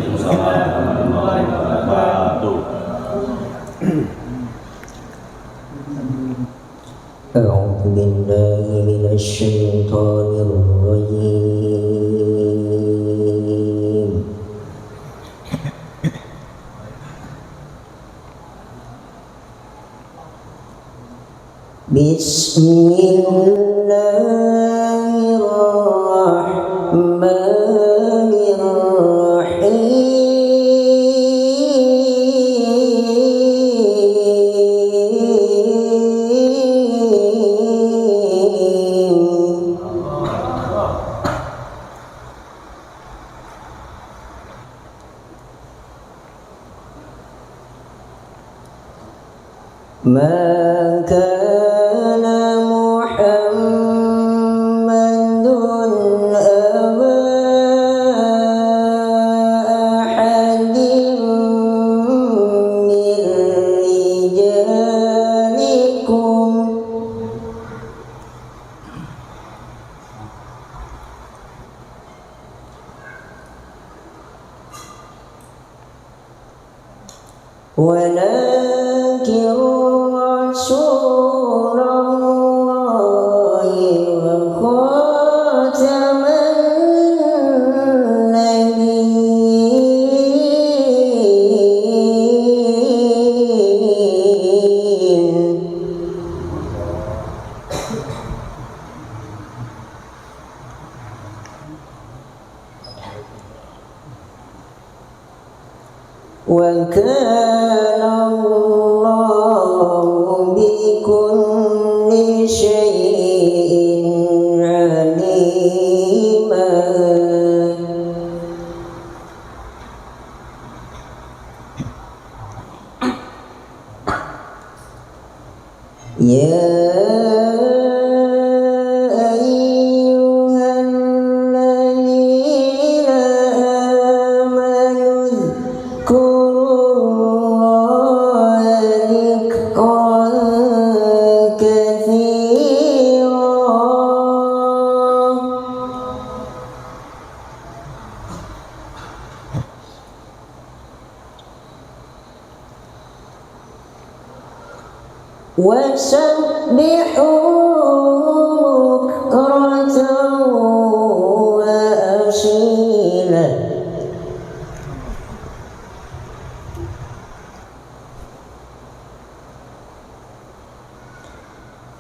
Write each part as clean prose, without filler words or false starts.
Waalaikumsalam warahmatullahi wabarakatuh. A'udzu billahi minasy syaithanir rajim. Ma kana Muhammadun aba ahadin min rijalikum walakin Rasulullahi wa khataman nabiyyin wa kana Allahu bikulli syai'in alima. Ya ayyuhalladzina amanu dzkurullaha dzikran katsira wasabbihuhu bukratan wa asila.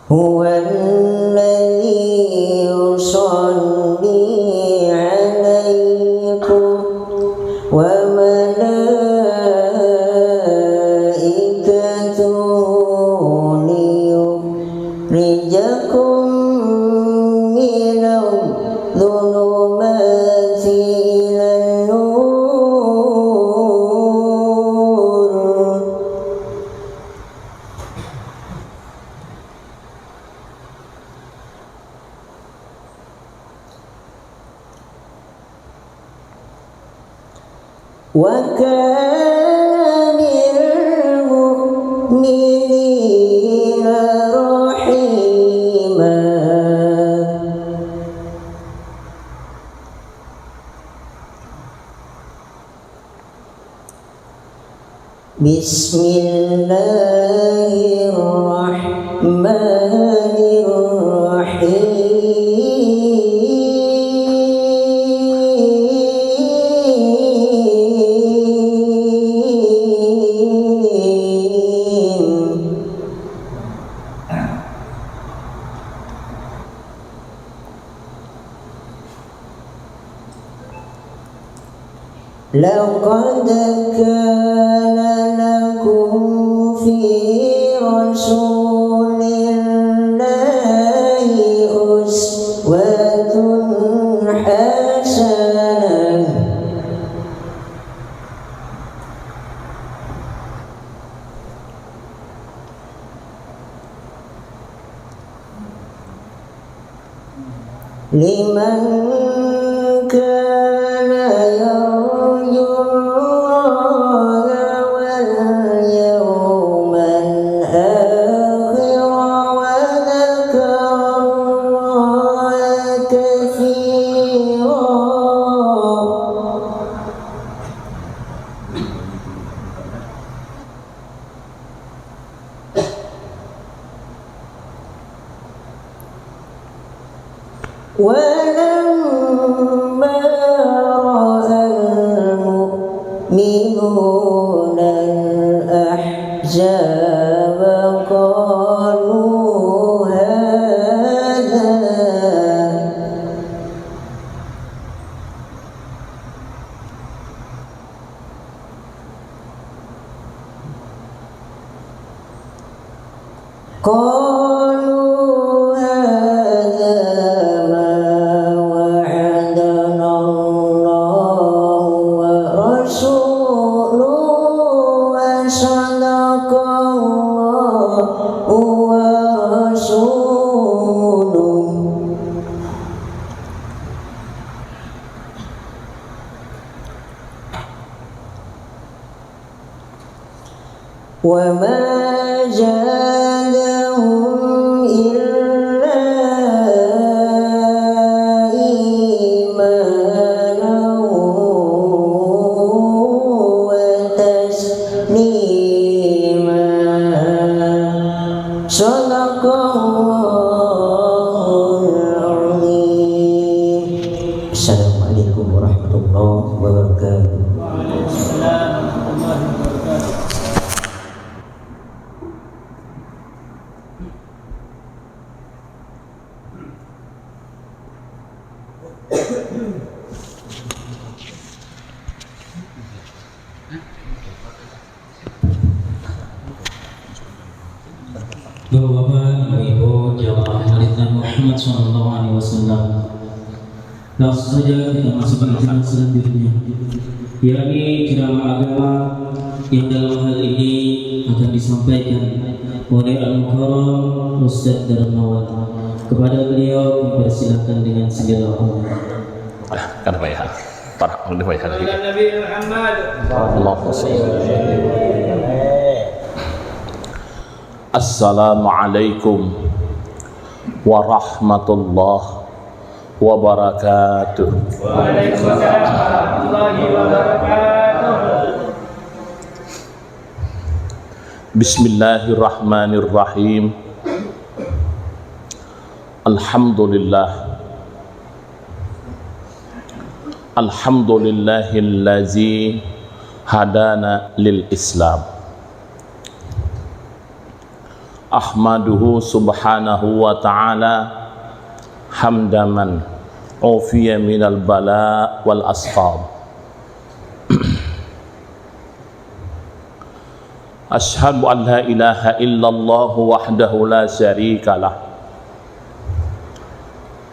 Huwa alladhi yusalli alaikum wa malaikatuhu liyukhrijakum minadh dhulumati ilan nur. Wa kana bil mu'minina rahima. Bismillahirrahmanirrahim. Laqad kana lakum fi rasulillahi uswatun hasanah. Liman kana yarjullaha wal yawmal akhir wa dzakarallaha katsira. فلما رأى المؤمنون الأحزاب قالوا هذا ما وعدنا الله ورسوله وصدق الله ورسوله وما زادهم إلا إيمانا وتسليما صدق الله العظيم. Assalamualaikum warahmatullahi wabarakatuh. Bapak-bapak, ibu-ibu, jamaah Maulid Muhammad SAW. Langsung saja kita masuk ke acara selanjutnya, yakni ceramah agama yang dalam hal ini akan disampaikan oleh Al-Mukarram Ustaz Darmawan. Kepada beliau dipersilakan dengan segala hormat. Kan bayar. Para oleh bayar. Nabi Muhammad. Allahumma shalli. Assalamualaikum warahmatullahi wabarakatuh. Waalaikumsalam warahmatullahi wabarakatuh. Bismillahirrahmanirrahim. Alhamdulillah. Alhamdulillahillazi hadana lil Islam. Ahmaduhu subhanahu wa ta'ala hamdaman ufiya minal bala wal asqab. Ashhadu an la ilaha illallah wahdahu la syarika lah,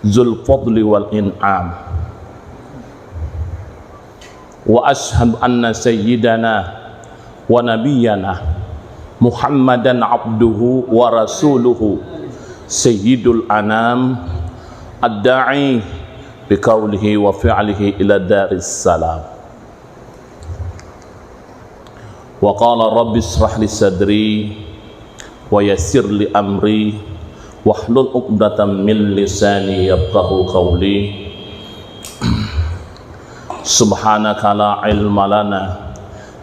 zul fadli wal in'am. Wa ashhadu anna sayyidana wa nabiyyana Muhammadan abduhu wa rasuluhu sayyidul anam ad-da'i biqaulihi wa fi'lihi ila daris salam. Wa qala rabbi israh li sadri wa yassir li amri wahlul 'uqdatam min lisani yafqahu qawli. Subhanaka la ilma lana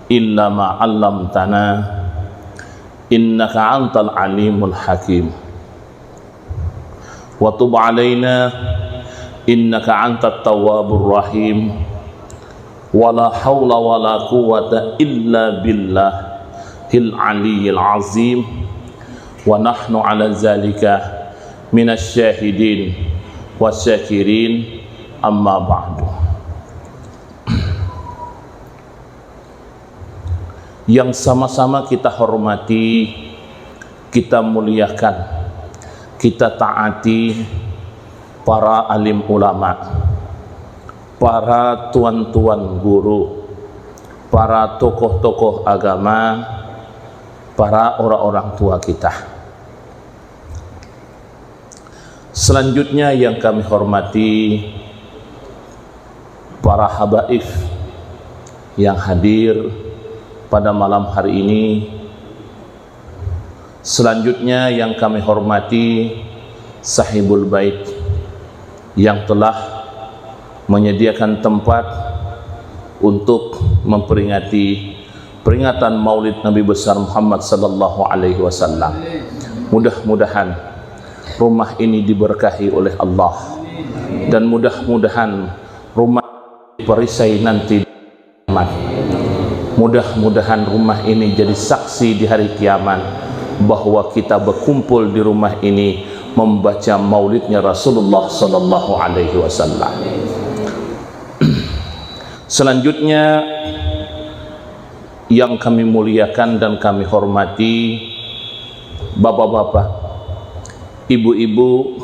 illa ma 'allamtana innaka antal alimul hakim. Wa tub alaina innaka antat tawwabur rahim. Wala haula wala quwwata illa billahil aliyyil azim. Wa nahnu ala zalika minasy syahidin wasyakirin, amma ba'du. Yang sama-sama kita hormati, kita muliakan, kita taati para alim ulama, para tuan-tuan guru, para tokoh-tokoh agama, para orang-orang tua kita. Selanjutnya yang kami hormati para habaib yang hadir pada malam hari ini. Selanjutnya yang kami hormati sahibul bait yang telah menyediakan tempat untuk memperingati peringatan Maulid Nabi besar Muhammad sallallahu alaihi wasallam. Mudah-mudahan rumah ini diberkahi oleh Allah. dan mudah-mudahan rumah perisai nanti kiamat. Mudah-mudahan rumah ini jadi saksi di hari kiamat bahwa kita berkumpul di rumah ini membaca maulidnya Rasulullah sallallahu alaihi wasallam. Selanjutnya yang kami muliakan dan kami hormati bapak-bapak, ibu-ibu,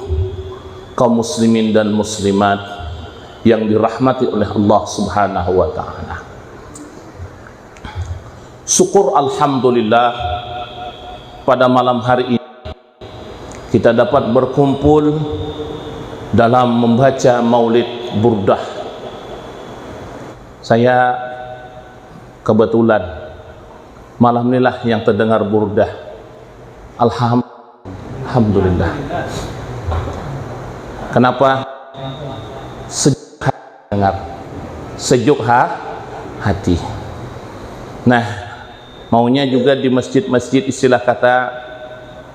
kaum muslimin dan muslimat yang dirahmati oleh Allah Subhanahu wa taala. Syukur alhamdulillah pada malam hari ini kita dapat berkumpul dalam membaca maulid burdah. Saya kebetulan malam inilah yang terdengar burdah. Alhamdulillah. Kenapa? Sejuk hati dengar, sejuk hati. Nah, maunya juga di masjid-masjid, istilah kata,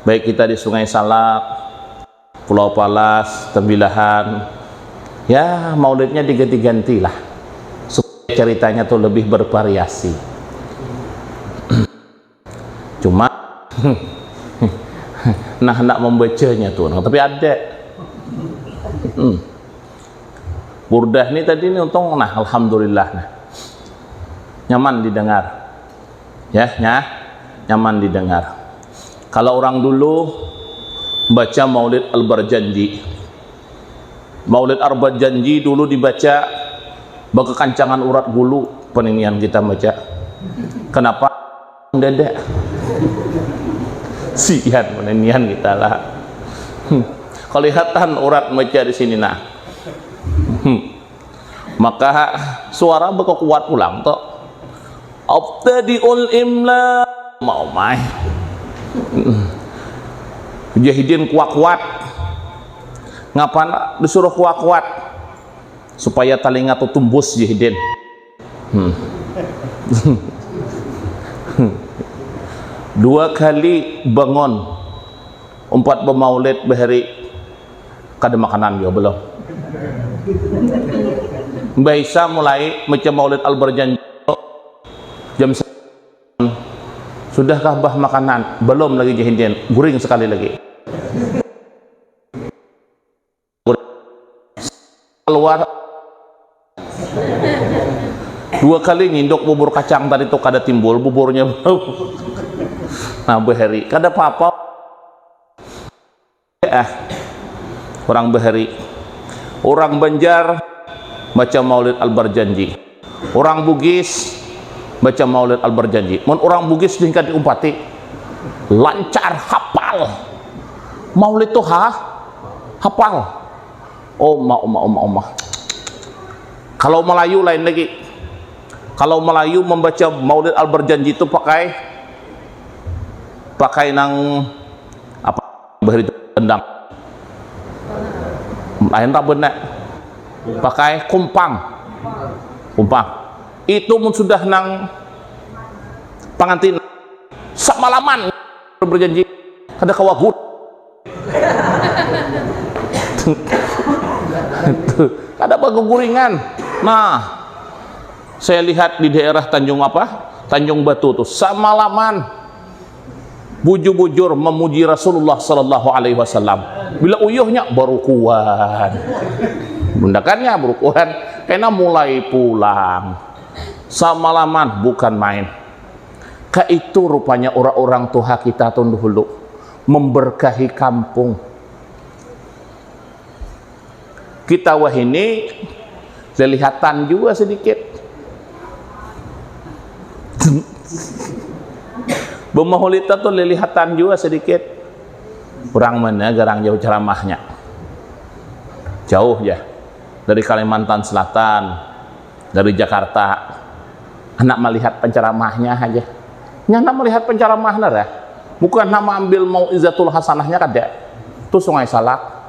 baik kita di Sungai Salak, Pulau Palas, Tembilahan, ya maulidnya diganti-ganti lah supaya ceritanya tuh lebih bervariasi. Cuma nah hendak membacanya tuh, tapi ada burdah ini tadi ini untung, nah alhamdulillah, nah nyaman didengar ya, nyaman didengar. Kalau orang dulu baca maulid Al-Barjanji, maulid Al-Barjanji dulu dibaca berkekancangan urat bulu peninian kita baca. Kenapa? Dedek sian peninian kita lah. Kelihatan urat baca di sini nah. Maka suara berkekuat pulang toh. Abtadiul imla mau main. Mujahidin kuat-kuat. Ngapain disuruh kuat-kuat? Supaya telinga tuh tumbus jahidin. Dua kali bangun umpat bermaulid bahari kada makanan juga belum. Mbak Isa mulai macam maulid Al-Barjanji jam 9. Sudahkah bah makanan? Belum lagi jahidin, guring sekali lagi. Keluar dua kali nginduk bubur kacang tadi tuh kada timbul buburnya. Nah bahari kada apa-apa. Orang bahari, orang Banjar baca maulid Al-Barjanji, orang Bugis baca maulid Al-Barjanji. Mun orang Bugis tingkat diumpati lancar hafal maulid tuh hafal. Oma. Kalau Melayu lain lagi. Kalau Melayu membaca maulid Al-Barjanji itu pakai nang apa bahari tendang. Lain tak benar. Pakai kumpang. Itu mun sudah nang pengantin samalaman berjanji kada kawagut. Kada berguringan. Nah, saya lihat di daerah Tanjung Batu tuh samalaman bujur-bujur memuji Rasulullah sallallahu alaihi wasallam. Bila uyuhnya berukuhan. Bundakannya berukuhan karena mulai pulang. Samalaman bukan main. Itu rupanya orang-orang tua kita tuh dulu memberkahi kampung. Kita wah ini kelihatan juga sedikit. Bemaulid tuh lelihatan juga sedikit. Kurang mana garang jauh ceramahnya. Jauh ya. Dari Kalimantan Selatan, dari Jakarta. Anak melihat penceramahnya aja. Anak melihat penceramahnya ya. Bukan nama ambil mau'izatul hasanahnya kada. Itu Sungai Salak.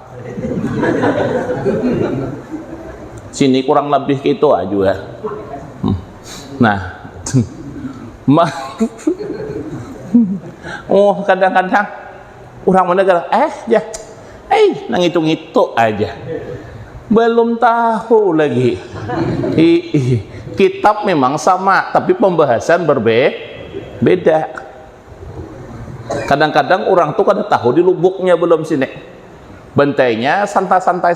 Sini kurang lebih gitu aja ya. Nah, kadang-kadang orang menegak nang hitung-hitung aja. Belum tahu lagi. Kitab memang sama, tapi pembahasan berbeda. Kadang-kadang orang tuh kada tahu di lubuknya belum sini. Bentainya santai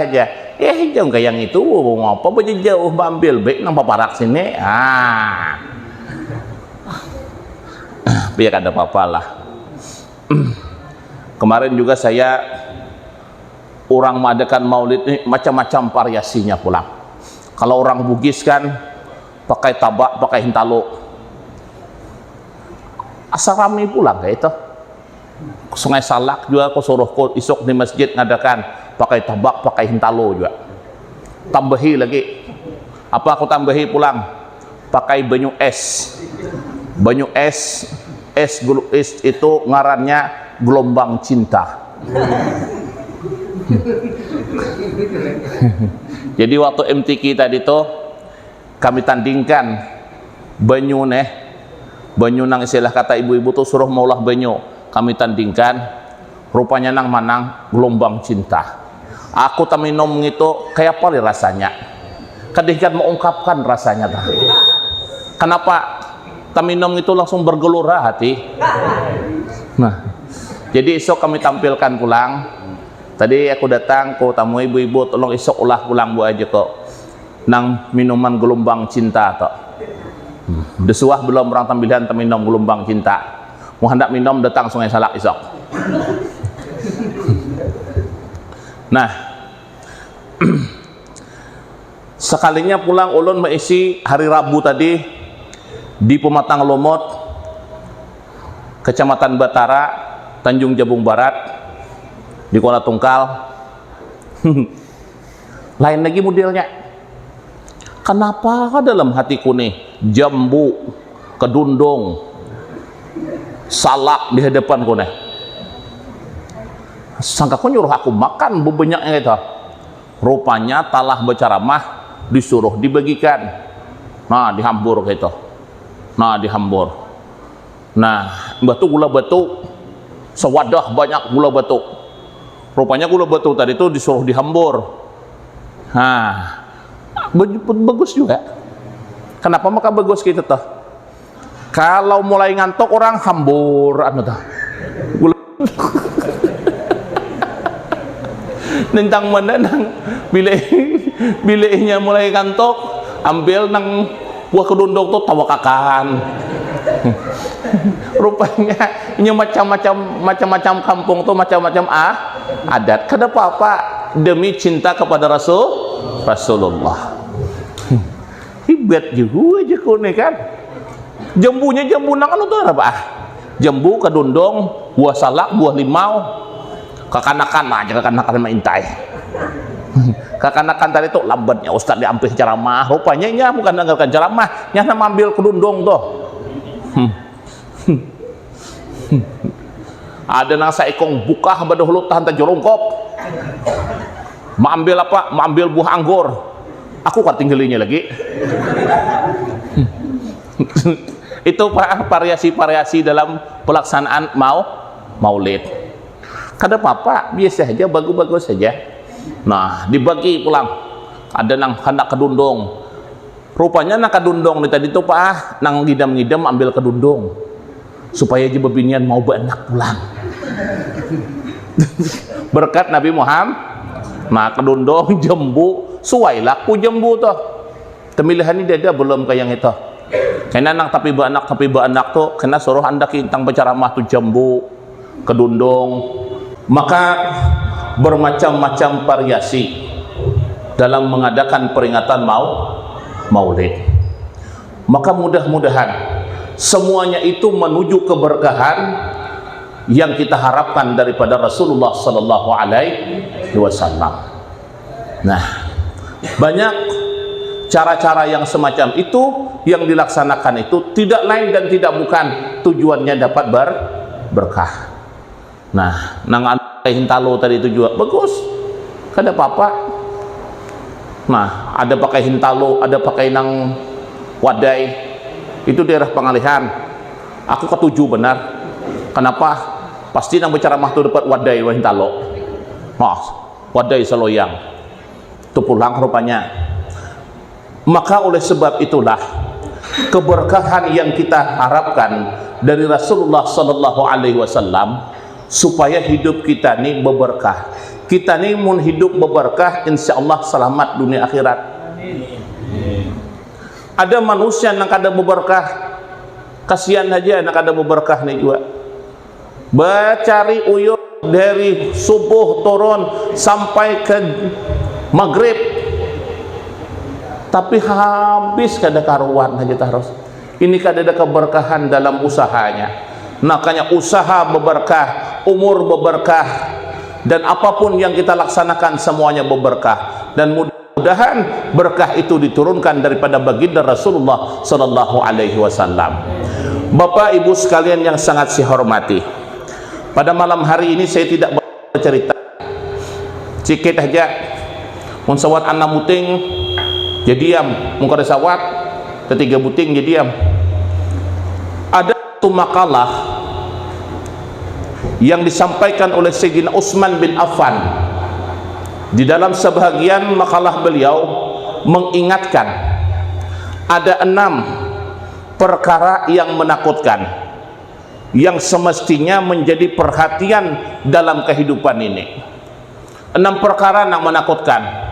aja. Jangan kayak yang itu, ngapa baju jauh ambil baik nang paparak sini. Biar kada apa-apa lah. Kemarin juga saya orang mengadakan maulid ini macam-macam variasinya pulang. Kalau orang Bugis kan pakai tabak, pakai hintalo. Asal rame pulang kayak itu. Sungai Salak juga aku suruh isok di masjid ngadakan pakai tabak, pakai hintalo juga. Tambahi lagi. Apa aku tambahi pulang? Pakai banyu es. Banyu es itu ngarannya gelombang cinta. Jadi waktu MTQ tadi tuh kami tandingkan banyu nang istilah kata ibu-ibu tuh suruh maulah banyu, kami tandingkan rupanya nang manang gelombang cinta. Aku minum itu kayak apa rasanya, kadang mengungkapkan rasanya tadi. Kenapa minum itu langsung bergelora hati. Nah, jadi esok kami tampilkan pulang. Tadi aku datang ke tamu ibu-ibu, tolong esok ulah pulang bu aja kok nang minuman gelombang cinta tok. Desuah belum orang tampilan minum gelombang cinta. Mau hendak minum datang Sungai Salak esok. Nah, sekalinya pulang ulun mengisi hari Rabu tadi di Pematang Lomot, Kecamatan Batara, Tanjung Jabung Barat. Di Kuala Tungkal. Lain lagi modelnya. Kenapa dalam hatiku nih jambu, kedundung, salak di hadapanku nih? Sangka kau nyuruh aku makan bebenyaknya itu. Rupanya talah berceramah disuruh dibagikan. Nah, dihambur gitu. Nah, dihambur. Nah, gula batu sewadah banyak gula batu. Rupanya gula batu tadi itu disuruh dihambur. Nah, bagus juga. Kenapa maka bagus gitu toh? Kalau mulai ngantuk orang hambur anu toh. Nentang mana nang bilihnya mulai ngantuk, ambil nang buah kedundung tuh tawakakan. Rupanya ini macam-macam kampung tuh macam-macam adat. Kenapa Pak? Demi cinta kepada Rasulullah. Hebat juga aja kone kan. Jambunya jambu nang anu tuh apa? Jambu, kedundung, buah salak, buah limau. Kekanakan aja kekanakan maintai. Kekanakan tadi tuh lambatnya Ustaz diampih ceramah. Rupanya nya bukan dengarkan ceramah, nya ambil kedundung tuh. Ada nang saikong buka badahulu tahan tajorongkop. Maambil apa? Maambil buah anggur. Aku kan tinggalinya lagi. Itu variasi-variasi dalam pelaksanaan maulid. Kada apa-apa, biasa saja, bagus-bagus saja. Nah, dibagi pulang. Ada nang hendak kedundung. Rupanya nang kedundung tadi itu Pak, nang ngidam-ngidam ambil kedundung. Supaya aja bebinian mau berenak pulang. Berkat Nabi Muhammad. Nah, kedundung, jambu, suai laku jambu tuh. Temilihan ini ada belum kayak yang itu. Kena nang tapi berenak tuh, kena suruh anda kintang berceramah tuh jambu, kedundung. Maka bermacam-macam variasi dalam mengadakan peringatan maulid. Maka mudah-mudahan semuanya itu menuju keberkahan yang kita harapkan daripada Rasulullah sallallahu alaihi wasallam. Nah, banyak cara-cara yang semacam itu yang dilaksanakan itu tidak lain dan tidak bukan tujuannya dapat berkah. Nah, nang hintalo tadi itu juga bagus. Kada apa-apa. Nah, ada pakai hintalo, ada pakai nang wadai. Itu daerah pengalihan. Aku ketujuh benar. Kenapa? Pasti nang berceramah tuh dapat wadai hintalo. Nah, wadai seloyang. Itu pulang rupanya. Maka oleh sebab itulah keberkahan yang kita harapkan dari Rasulullah sallallahu alaihi wasallam supaya hidup kita ni berberkah. Kita ni mun hidup berberkah, insyaallah selamat dunia akhirat. Ada manusia yang kada berberkah, kasihan aja nak ada berberkah ni juga. Bercari uyup dari subuh turun sampai ke maghrib, tapi habis kada karuan aja terus. Ini kada ada keberkahan dalam usahanya. Makanya usaha berberkah, umur berberkah, dan apapun yang kita laksanakan semuanya berberkah. Dan mudah-mudahan berkah itu diturunkan daripada baginda Rasulullah sallallahu alaihi wasallam. Bapak Ibu sekalian yang sangat saya hormati, pada malam hari ini saya tidak bercerita sikit aja. Mun sawat anak muting jadi diam, mun kada sawat ketiga buting jadi diam. Ada satu makalah yang disampaikan oleh Sayyidina Utsman bin Affan. Di dalam sebahagian makalah beliau mengingatkan ada 6 perkara yang menakutkan yang semestinya menjadi perhatian dalam kehidupan ini. 6 perkara yang menakutkan.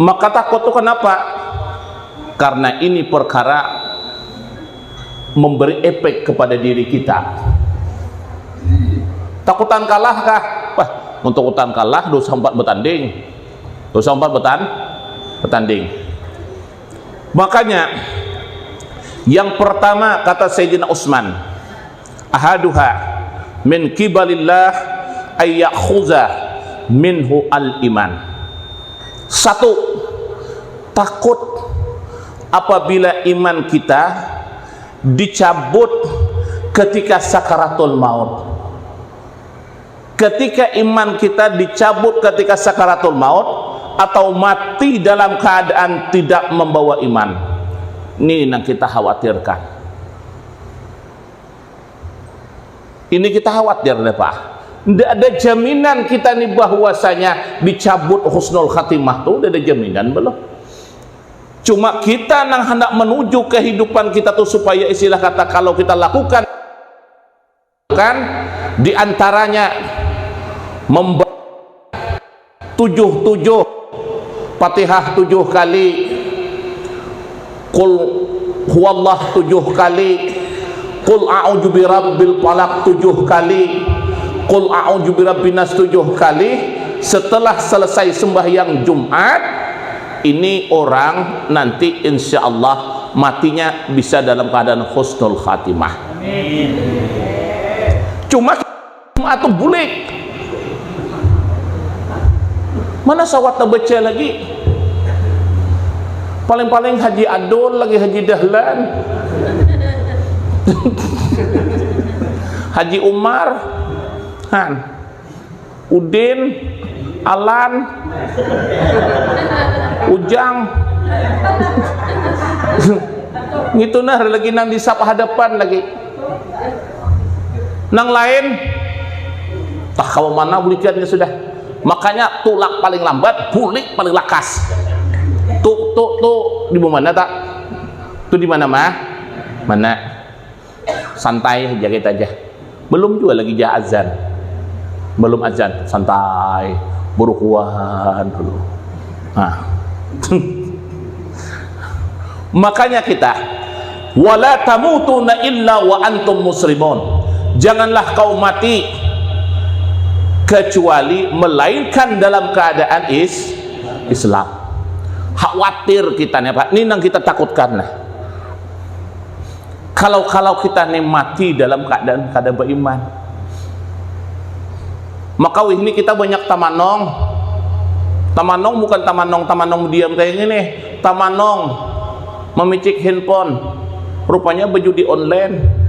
Maka takut itu kenapa? Karena ini perkara memberi efek kepada diri kita. Takutan kalah kah? Wah, untuk takutan kalah dosa 4 bertanding. Dosa 4 bertanding. Makanya yang pertama kata Sayyidina Utsman, ahaduha min kibalillah ay ya'khuza minhu al-iman. 1, takut apabila iman kita dicabut ketika sakaratul maut. Ketika iman kita dicabut ketika sakaratul maut atau mati dalam keadaan tidak membawa iman, ini yang kita khawatirkan. Ini kita khawatir deh Pak. Tidak ada jaminan kita nih bahwasanya dicabut husnul khatimah tuh, tidak ada jaminan belum. Cuma kita nang hendak menuju kehidupan kita tuh supaya istilah kata kalau kita lakukan kan di antaranya membaca 7 Fatihah 7 kali, Qul huwallah 7 kali, Qul a'udzu birabbil falaq 7 kali, Qul a'udzu birabbin nas 7 kali. Setelah selesai sembahyang Jumat ini orang nanti insya Allah matinya bisa dalam keadaan husnul khatimah. Cuma atau bulik mana sawat baca lagi, paling-paling Haji Adul lagi, Haji Dahlan Haji Umar, Udin, Alan, Ujang gitu nah lagi nang disap hadapan lagi nang lain tak kamu mana bulikannya sudah. Makanya tulak paling lambat, bulik paling lakas. Tuh di mana tak? Tuh di mana mah? Mana? Santai aja aja. Belum juga lagi azan. Belum azan, santai, burukuan dulu. Nah. Makanya kita wala tamutuna illa wa antum muslimun. Janganlah kau mati kecuali melainkan dalam keadaan Islam. Khawatir kita nih Pak, ini yang kita takutkan lah. Kalau kita nih mati dalam keadaan beriman, maka ini kita banyak tamanong bukan tamanong diam kayak gini, tamanong memicik handphone, rupanya berjudi online.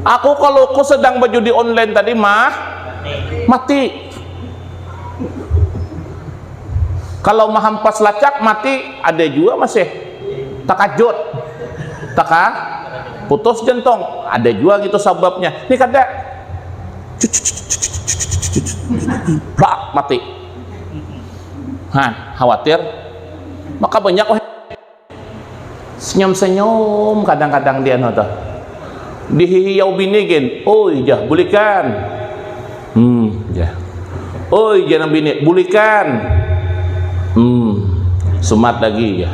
Aku kalau aku sedang berjudi online tadi mati. Kalau mahampas lacak mati, ada juga masih takajut. putus jantung, ada juga gitu sebabnya. Ini kada plak mati. Khawatir. Maka banyak senyum-senyum kadang-kadang dia nota. Dihiyau bini gen, oi jah bulikan. Jah. Oi jangan bini bulikan. Sumat lagi ya.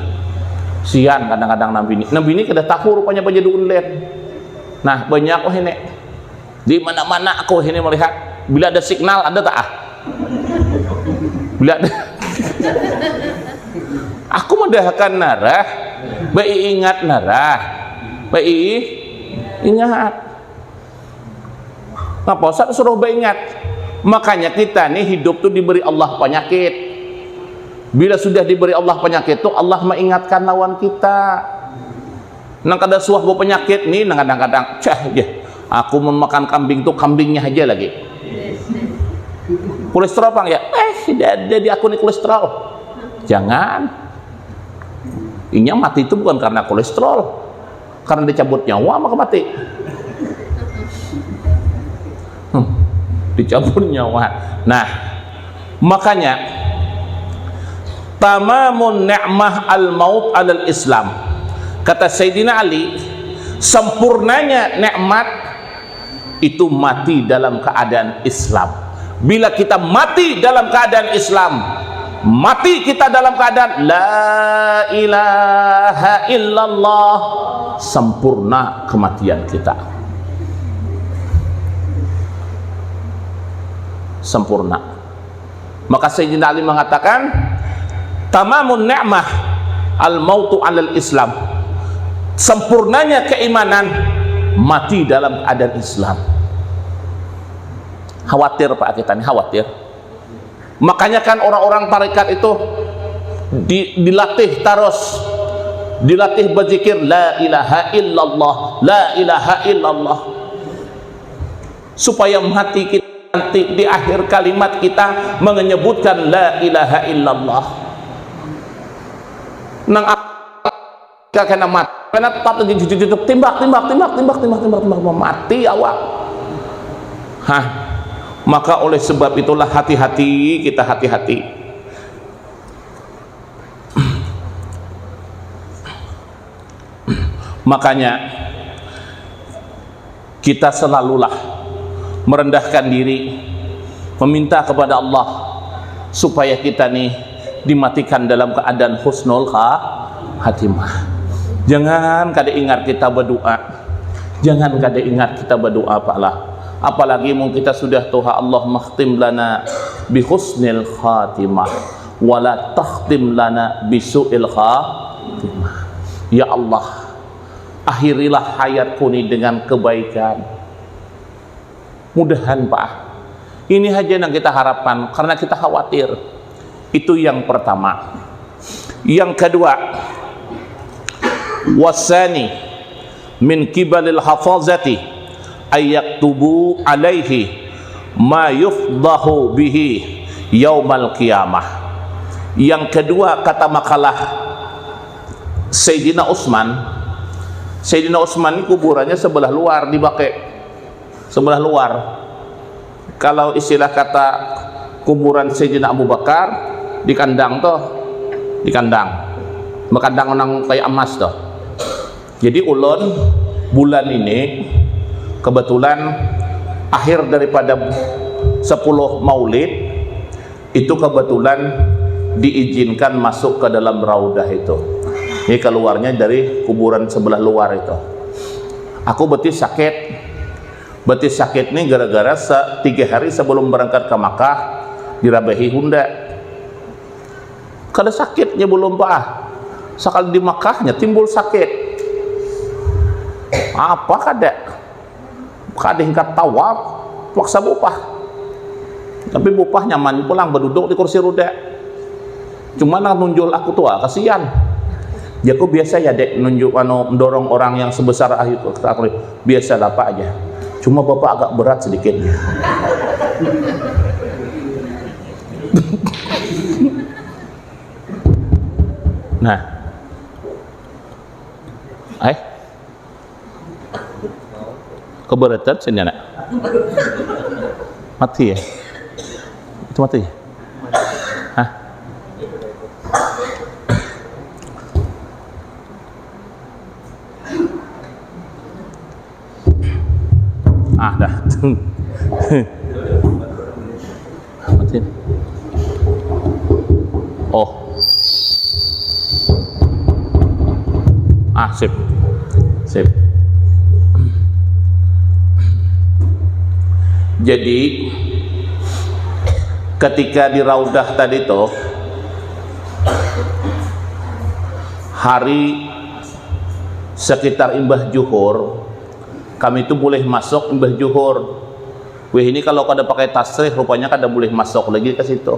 Sian kadang-kadang nambini kada tahu rupanya baju dulen. Nah banyak ini di mana-mana aku ini melihat bila ada signal ada tak bila ada aku mendahkan narah baik ingat narah baik ingat ngapa Ustaz suruh baik ingat. Makanya kita nih hidup tuh diberi Allah penyakit. Bila sudah diberi Allah penyakit itu Allah mengingatkan lawan kita. Nang kada suah bawa penyakit nih, nang kadang-kadang cah aja. Aku mau makan kambing tuh kambingnya aja lagi. Kolesterol bang ya? Tidak ada di aku nih kolesterol. Jangan. Ini mati itu bukan karena kolesterol, karena dicabut nyawa maka mati. Dicabut nyawa. Nah, makanya tamamun ni'mah al-maut alal Islam. Kata Sayyidina Ali, sempurnanya nikmat itu mati dalam keadaan Islam. Bila kita mati dalam keadaan Islam, mati kita dalam keadaan la ilaha illallah, sempurna kematian kita. Sempurna. Maka Sayyidina Ali mengatakan tamamun ni'mah al-mautu alal Islam, sempurnanya keimanan mati dalam keadaan Islam. Khawatir Pak kita nih, khawatir. Makanya kan orang-orang tarekat itu dilatih terus, dilatih berzikir la ilaha illallah, la ilaha illallah, supaya mati kita nanti di akhir kalimat kita menyebutkan la ilaha illallah. Nang kena mati, kena tetap timbak mati awak. Maka oleh sebab itulah hati-hati, kita hati-hati. Makanya kita selalulah merendahkan diri, meminta kepada Allah supaya kita nih dimatikan dalam keadaan husnul khatimah. Jangan kada ingat kita berdoa, jangan kada ingat kita berdoa apalah. Apalagi mau kita sudah Tuhan Allah makhtim lana bi husnil khatimah wala takhtim lana bi su'il khatimah. Ya Allah, akhirilah hayatku ini dengan kebaikan. Mudahan Pak, ini aja yang kita harapkan karena kita khawatir. Itu yang pertama. Yang kedua, wasani min kibalil hafazati ayaktubu alaihi ma yufdahu bihi yaumal qiyamah. Yang kedua, kata makalah Sayyidina Utsman. Sayyidina Utsman ini kuburannya sebelah luar di Baqi, sebelah luar. Kalau istilah kata kuburan Sayyidina Abu Bakar di kandang toh, di kandang, bekandang orang kayak emas toh. Jadi ulun bulan ini kebetulan akhir daripada 10 maulid itu kebetulan diizinkan masuk ke dalam raudah itu. Ini keluarnya dari kuburan sebelah luar itu. Aku betis sakit. Betis sakit ini gara-gara 3 hari sebelum berangkat ke Makkah dirabehi Hunda. Kada sakitnya belum Pak. Sekali di Makkahnya timbul sakit. Apa kada? Kada hingkat tawaf paksa bupah. Tapi bupah nyaman pulang berduduk di kursi roda. Cuma nunjuk aku tua, kasihan. Ya aku biasa ya dek nunjuk mendorong orang yang sebesar aku biasa lah Pak aja. Cuma bapak agak berat sedikit. Nah, keberatan sini anak. Mati ya? Itu mati ya? Hah? Ah, dah. Mati. Oh. Ah, sip. Sip. Jadi ketika di Raudah tadi tuh hari sekitar imbah juhur, kami itu boleh masuk imbah juhur. Wih, ini kalau kada pakai tasrih rupanya kada boleh masuk lagi ke situ.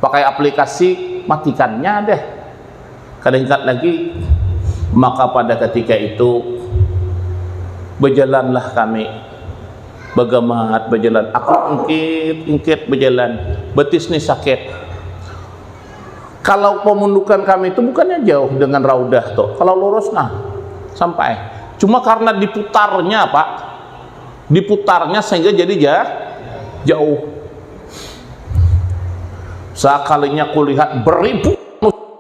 Pakai aplikasi matikannya deh. Kada ingat lagi. Maka pada ketika itu berjalanlah kami. Bagamat berjalan, aku ingkit berjalan, betis nih sakit. Kalau pemundukan kami itu bukannya jauh dengan Raudah tuh, kalau lurus nah sampai. Cuma karena diputarnya Pak, diputarnya sehingga jadi jauh. Sekalinya kulihat beribu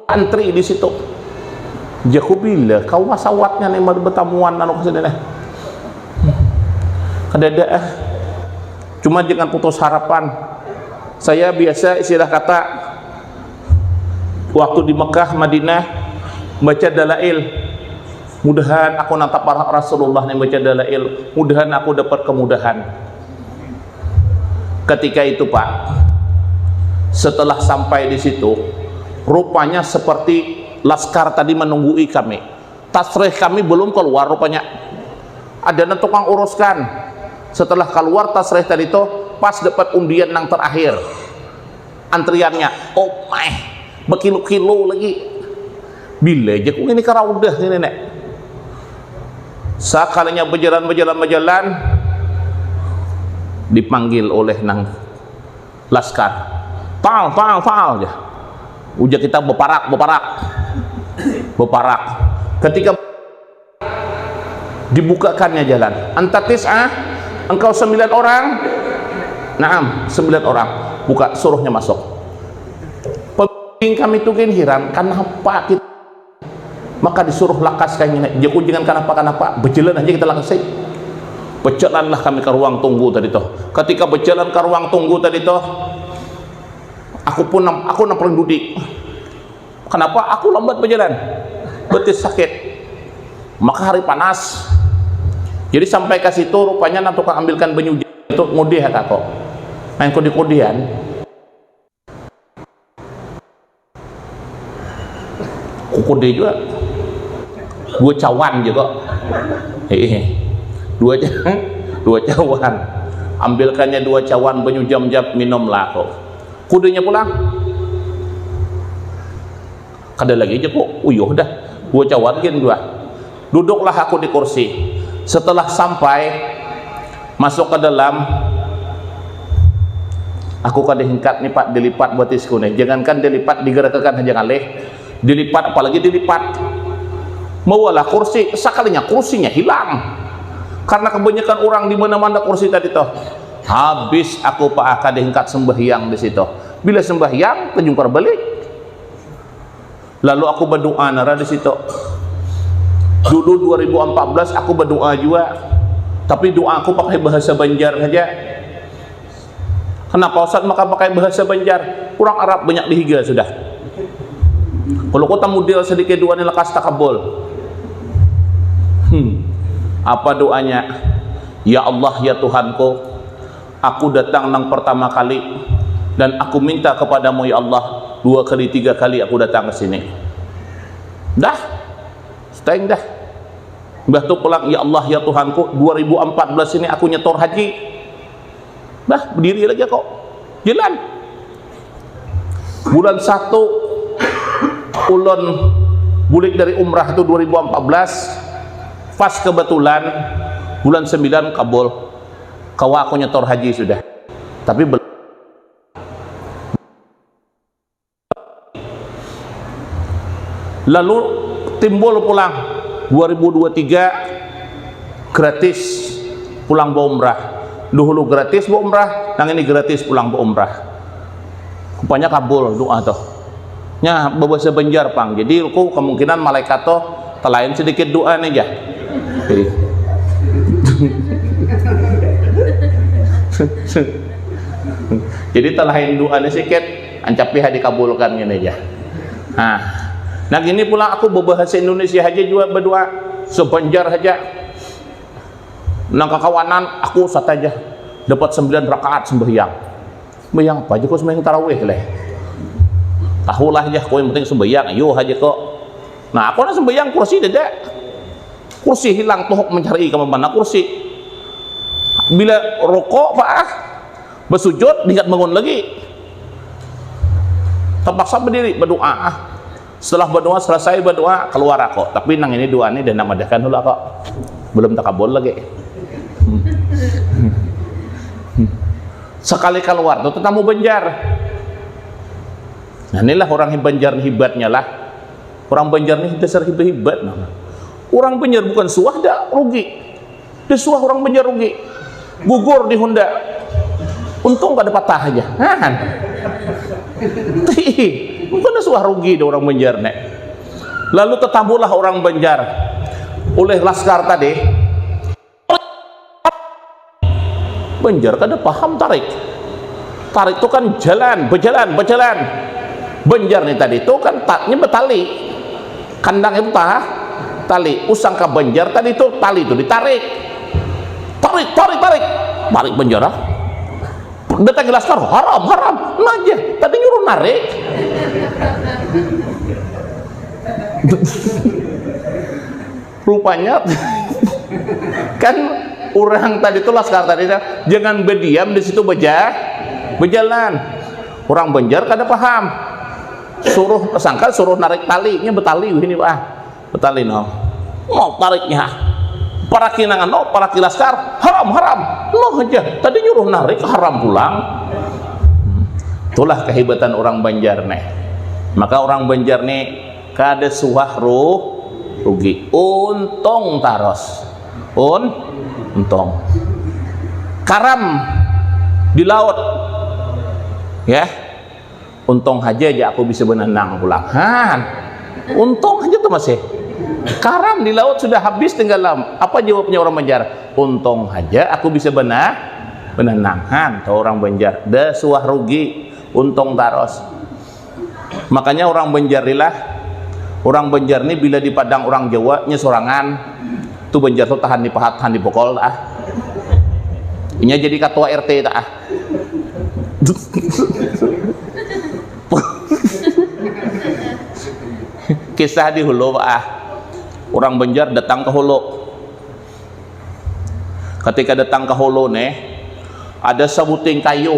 antri di situ. Jaku bila kau masawatnya nih bertamuan anu kesini nih. Kadada cuma jangan putus harapan. Saya biasa istilah kata waktu di Mekah Madinah baca dalail, mudahan aku natap para Rasulullah nih baca dalail, mudahan aku dapat kemudahan. Ketika itu Pak, setelah sampai di situ rupanya seperti laskar tadi menunggui kami. Tasrih kami belum keluar rupanya, ada tukang uruskan. Setelah keluar tasrih tadi itu pas dapat undian yang terakhir antriannya, oh my berkilo-kilo lagi. Bila aja kok ini Raudah ini nek. Sekalinya berjalan dipanggil oleh nang laskar, fal aja. Uja kita beparak. Ketika dibukakannya jalan, antatis engkau 9 orang. Naam, 9 orang. Buka, suruhnya masuk. Pemimpin kami tuh heran, kenapa kita? Maka disuruh lakas kayaknya. Jaku jangan kenapa, berjalan aja kita lakas. Berjalanlah kami ke ruang tunggu tadi toh. Ketika berjalan ke ruang tunggu tadi toh, aku paling dudik. Kenapa? Aku lambat berjalan, betis sakit. Maka hari panas. Jadi sampai ke situ rupanya nanti tukang ambilkan banyu itu ngudih kok. Main kodi-kodian. Kode juga. 2 cawan juga. Dua cawan. Ambilkannya 2 cawan banyu jam-jam minumlah kok. Kodenya pulang. Kada lagi aja kok. Uyuh dah. 2 cawan kan 2. Duduklah aku di kursi. Setelah sampai masuk ke dalam, aku kada hingkat nih Pak dilipat batisku nih. Jangankan dilipat digerakkan aja ngalih, dilipat apalagi dilipat. Mawalah kursi, sekalinya kursinya hilang. Karena kebanyakan orang di mana-mana kursi tadi toh. Habis aku Pak kada hingkat sembahyang di situ. Bila sembahyang terjungkar balik. Lalu aku berdoa nara di situ. Dulu 2014 aku berdoa juga, tapi doa aku pakai bahasa Banjar saja. Kenapa Ustaz maka pakai bahasa Banjar? Kurang Arab banyak dihiga sudah. Kalau kota model sedikit doa ini lekas takabul. Apa doanya? Ya Allah ya Tuhanku, aku datang nang pertama kali dan aku minta kepadamu ya Allah 2 kali 3 kali aku datang ke sini. Dah. Steng dah. Mbah tu pulang, ya Allah ya Tuhanku, 2014 ini aku nyetor haji. Dah, berdiri lagi kok. Jalan. Bulan 1 ulun bulik dari umrah itu 2014. Pas kebetulan bulan 9 kabul. Kau aku nyetor haji sudah. Tapi belum. Lalu timbul pulang 2023 gratis pulang berumrah. Dulu gratis berumrah, yang ini gratis pulang berumrah. Rupanya kabul doa tuh. Nya babasa Banjar pang. Jadi ku kemungkinan malaikat tuh telain sedikit doa nih aja. Jadi telain doa nih sedikit, ancapi dikabulkan gini aja. Nah gini pula aku berbahasa Indonesia aja juga berdoa sebanjar aja. Nang kekawanan aku saat aja dapat 9 rakaat sembahyang. Sembahyang apa aja kok sembahyang tarawih leh. Tahu lah aja kau yang penting sembahyang ayo aja kok. Nah aku nak sembahyang kursi dedak, kursi hilang tuh mencari ke mana kursi. Bila rokok pak bersujud diingat bangun lagi, terpaksa berdiri berdoa. Setelah berdoa selesai berdoa keluar aku, tapi nang ini doa ini dan namadakan dulu kok belum takabul lagi. Sekali keluar tuh tetamu Banjar. Nah inilah orang Banjar hebatnya lah. Orang Banjar ini dasar hebat. Orang Banjar bukan suah dah rugi. Dia suah orang Banjar rugi. Gugur di Honda. Untung gak ada patah aja. Bukan suah rugi dia orang Banjar nek. Lalu tetamulah orang Banjar oleh laskar tadi. Banjar kada paham tarik. Tarik itu kan jalan, berjalan. Banjar nih tadi itu kan taknya betali. Kandang itu tali. Usangka Banjar tadi itu tali itu ditarik. Tarik Banjar. Datang ke laskar, haram. Nah aja, tadi nyuruh narik. Rupanya kan orang tadi itu laskar tadi jangan berdiam di situ berjalan. Orang Banjar kada paham. Suruh narik talinya betali ini Pak. Betali no. Mau tariknya. Para kinangan no, para kilaskar haram. No aja. Tadi nyuruh narik haram pulang. Itulah kehebatan orang Banjar nih. Maka orang Banjar nih kada suah rugi. Untung taros. Untung. Karam di laut. Ya. Untung aja aku bisa berenang pulang. Untung aja tuh masih. Karam di laut sudah habis tenggelam. Apa jawabnya orang Banjar? Untung aja aku bisa berenang. Tuh orang Banjar. Dah suah rugi. Untung taros. Makanya orang Banjar ini bila di Padang orang Jawa nya sorangan. Tuh Banjar tuh tahan di pokol Ini jadi ketua RT tak. Kisah di Hulu Pak. Orang Banjar datang ke Hulu. Ketika datang ke Hulu nih, ada sebuting kayu.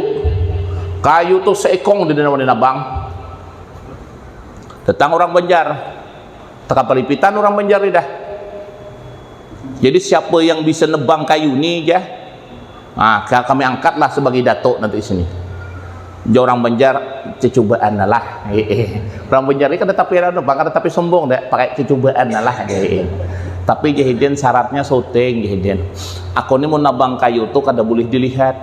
Kayu tuh seekong di dalam bang. Datang orang Banjar. Teka pelipitan orang Banjar dah. Jadi siapa yang bisa nebang kayu ini aja, kami angkatlah sebagai datuk nanti di sini. Orang Banjar cecubaan lah. Orang Banjar ini kan tapi tapi sombong deh, pakai cecubaan lah. Tapi jahidin syaratnya syuting jahidin. Aku ini mau nabang kayu tuh kada boleh dilihat.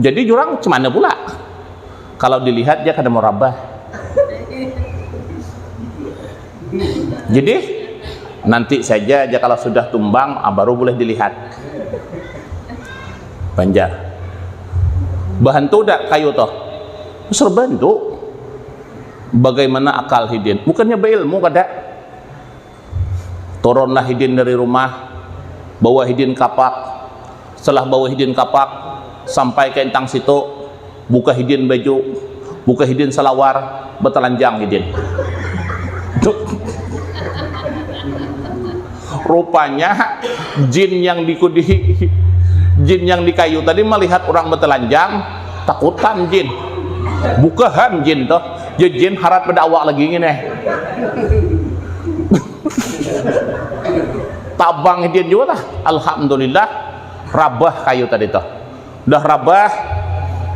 Jadi jurang cemana pula? Kalau dilihat dia kada mau rabah. Jadi nanti saja aja kalau sudah tumbang baru boleh dilihat. Banjar bantu dak kayu toh serbantu. Bagaimana akal hidin bukannya berilmu kada. Turunlah hidin dari rumah, bawa hidin kapak. Setelah bawa hidin kapak sampai ke entang situ, buka hidin baju, buka hidin salawar, betelanjang hidin. Rupanya jin yang di kayu tadi melihat orang betelanjang, takutan jin. Bukahan jin toh. Jin harap pada awak lagi ngene. Tabang hidin juga lah. Alhamdulillah rabah kayu tadi toh. Udah rabah,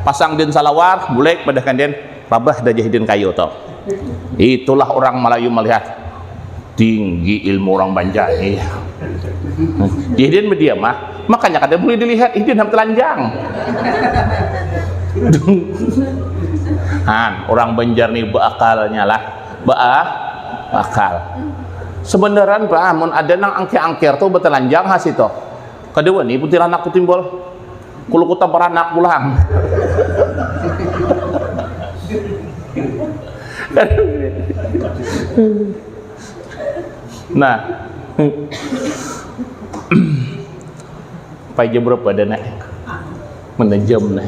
pasang din salawar, bulek padahkan din rabah dah jahidin kayu toh. Itulah orang Melayu melihat. tinggi ilmu orang Banjar nih. Ihdian media mah, makanya kada boleh dilihat ihdian telanjang. Orang Banjar nih beakalnya lah, akal. Sebenarnya Pak, mun ada nang angker-angker tuh betelanjang hasil toh. Kedua nih putih anak timbul, kulo kuta beranak pulang. Nah, pai jam berapa dana? Menejam nih.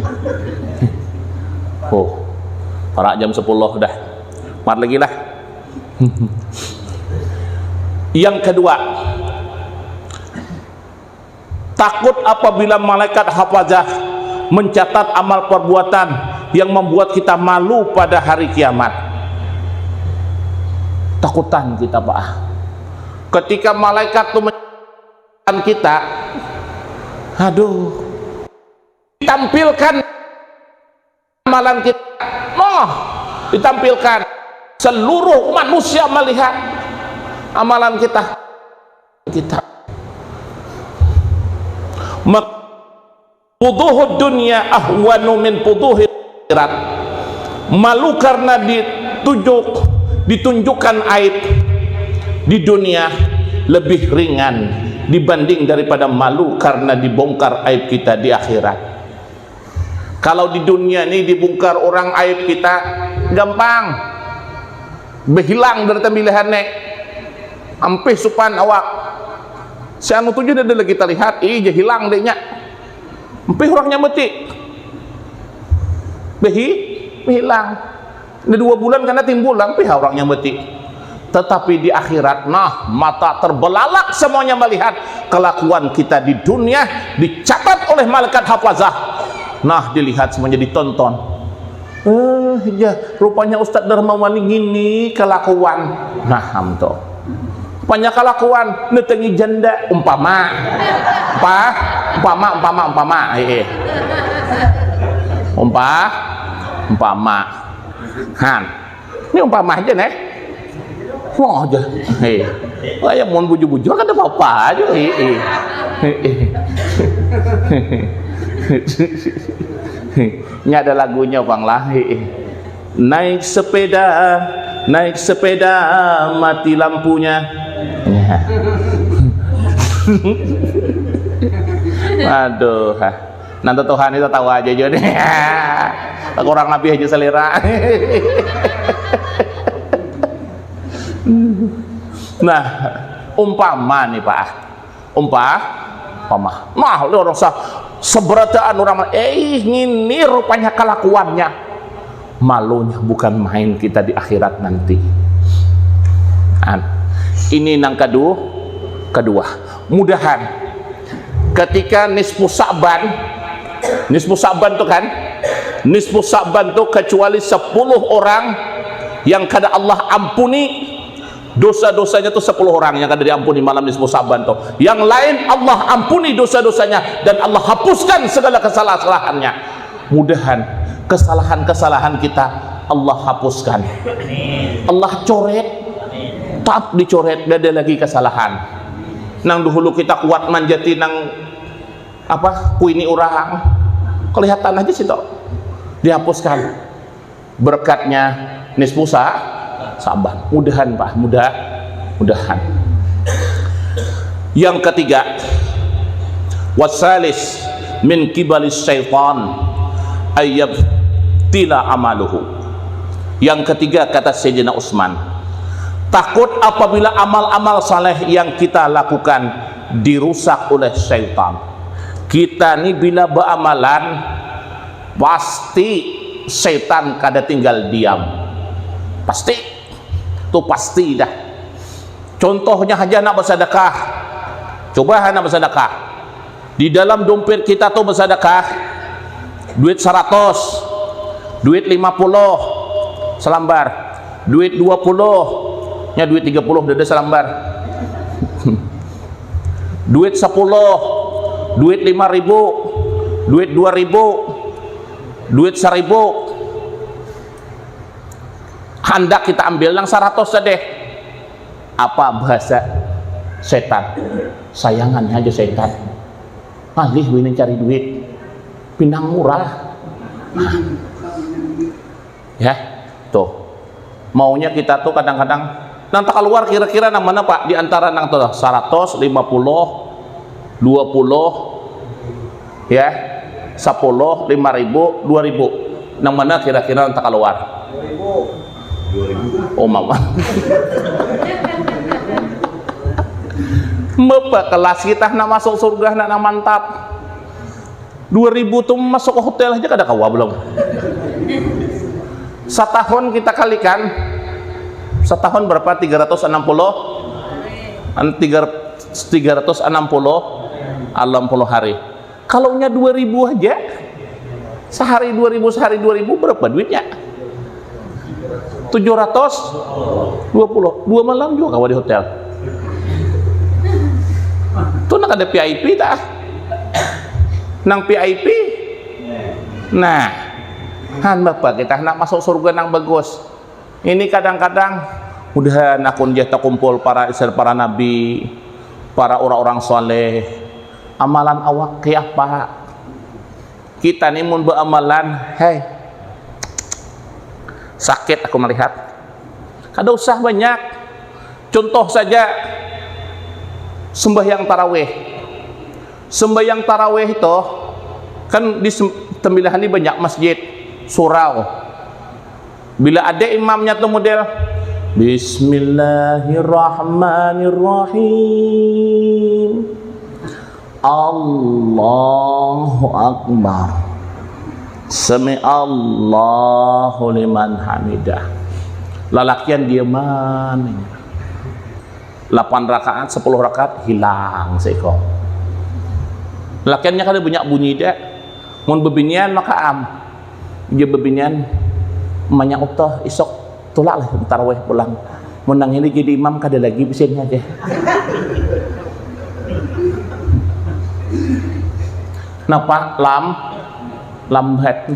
Oh, para jam 10 dah. Mat lagi lah. Yang kedua, takut apabila malaikat hafazah mencatat amal perbuatan yang membuat kita malu pada hari kiamat. Takutan kita Pak, ketika malaikat itu mencatat kita, aduh, ditampilkan amalan kita, ditampilkan seluruh manusia melihat amalan kita. Fuduhud dunya ahwanu min fuduhil akhirat. Malu karena ditunjukkan aib di dunia lebih ringan dibanding daripada malu karena dibongkar aib kita di akhirat. Kalau di dunia ini dibongkar orang aib kita gampang, berhilang dari tampilan nek ampih supan awak sianu tujuh ada lagi kita lihat je hilang dehnya ampih orangnya mati hilang ini 2 bulan karena timbul ampih orangnya mati. Tetapi di akhirat, nah, mata terbelalak semuanya melihat kelakuan kita di dunia dicatat oleh malaikat hafazah. Nah, dilihat semuanya, ditonton. Ya, rupanya Ustadz Darmawan ini kelakuan. Nah, hamto. Rupanya kelakuan netengi janda umpama. Umpama. Ini umpama aja nih. Wah aja, kayak mau buju-buju kan ada apa aja, ini ada lagunya Bang lah, naik sepeda mati lampunya, aduh, nanti Tuhan itu tahu aja jadi, kurang lebih aja selera. Nah, umpama nih Pak, umpama. Nah, orang seberataan orang ini rupanya kelakuannya. Malunya bukan main kita di akhirat nanti. Ini yang kedua. Mudahan ketika nisfu Sa'ban tuh kan, nisfu Sa'ban tuh kecuali 10 orang yang kada Allah ampuni dosa-dosanya tuh 10 orang yang kada diampuni malam nisfu Sa'ban tuh. Yang lain Allah ampuni dosa-dosanya dan Allah hapuskan segala kesalahan-kesalahannya. Mudahan kesalahan-kesalahan kita Allah hapuskan. Allah coret, tak dicoret, gak ada lagi kesalahan. Nang dahulu kita kuat manjati nang apa kuini orang, kelihatan aja sih toh. Dihapuskan berkatnya nisfu Sa'ban. Mudahan Pak, mudahan. Yang ketiga, wasalis min kibalis syaitan ayyabtila amaluhu. Yang ketiga kata Sayyidina Utsman, takut apabila amal-amal saleh yang kita lakukan dirusak oleh syaitan. Kita ni bila beramalan pasti syaitan kada tinggal diam, pasti dah. Contohnya aja nak bersedekah, coba nak bersedekah, di dalam dompet kita tuh bersedekah duit 100, duit 50 selambar, duit 20 nya duit 30 udah selambar, duit 10, duit 5.000, duit 2.000, duit 1.000, hendak kita ambil yang 100 deh. Apa bahasa setan? Sayangannya aja setan. Alih wini cari duit, pinang murah. Ya, tuh. Maunya kita tuh kadang-kadang nanti keluar kira-kira nang mana Pak? Di antara nang tuh 100, 50, 20, ya, 10, 5.000, 2.000. Nang mana kira-kira nanti keluar? 2.000. Oh mama. Mepa kelas kita nak masuk surga nak mantap. 2.000 tuh masuk ke hotel aja kada kawa belum. Setahun kita kalikan, setahun berapa? 360 hari. Kalau nya 2.000 aja, sehari 2.000 berapa duitnya? 720. 2 malam juga kawa di hotel. Tuh nak ada VIP tak? Nang VIP. Nah, han bapak kita nak masuk surga nang bagus. Ini kadang-kadang udah nakun jatah kumpul para nabi, para orang-orang soleh. Amalan awak kayak apa? Kita nih mun beramalan, hei, sakit aku melihat. Kada usah banyak. Contoh saja sembahyang tarawih. Sembahyang tarawih itu kan di tembilahan ini banyak masjid, surau. Bila ada imamnya tuh model Bismillahirrahmanirrahim, Allahu Akbar, Sami Allahu liman hamidah. Lalakian diaman 8 rakaat, 10 rakaat hilang seiko. Lakiannya kada banyak bunyi dah. Mun bebinian maka dia bebinian banyak utah isok tulak lah tarawih pulang. Mun nang ini jadi imam kada lagi bisinnya aja. Napa lambat.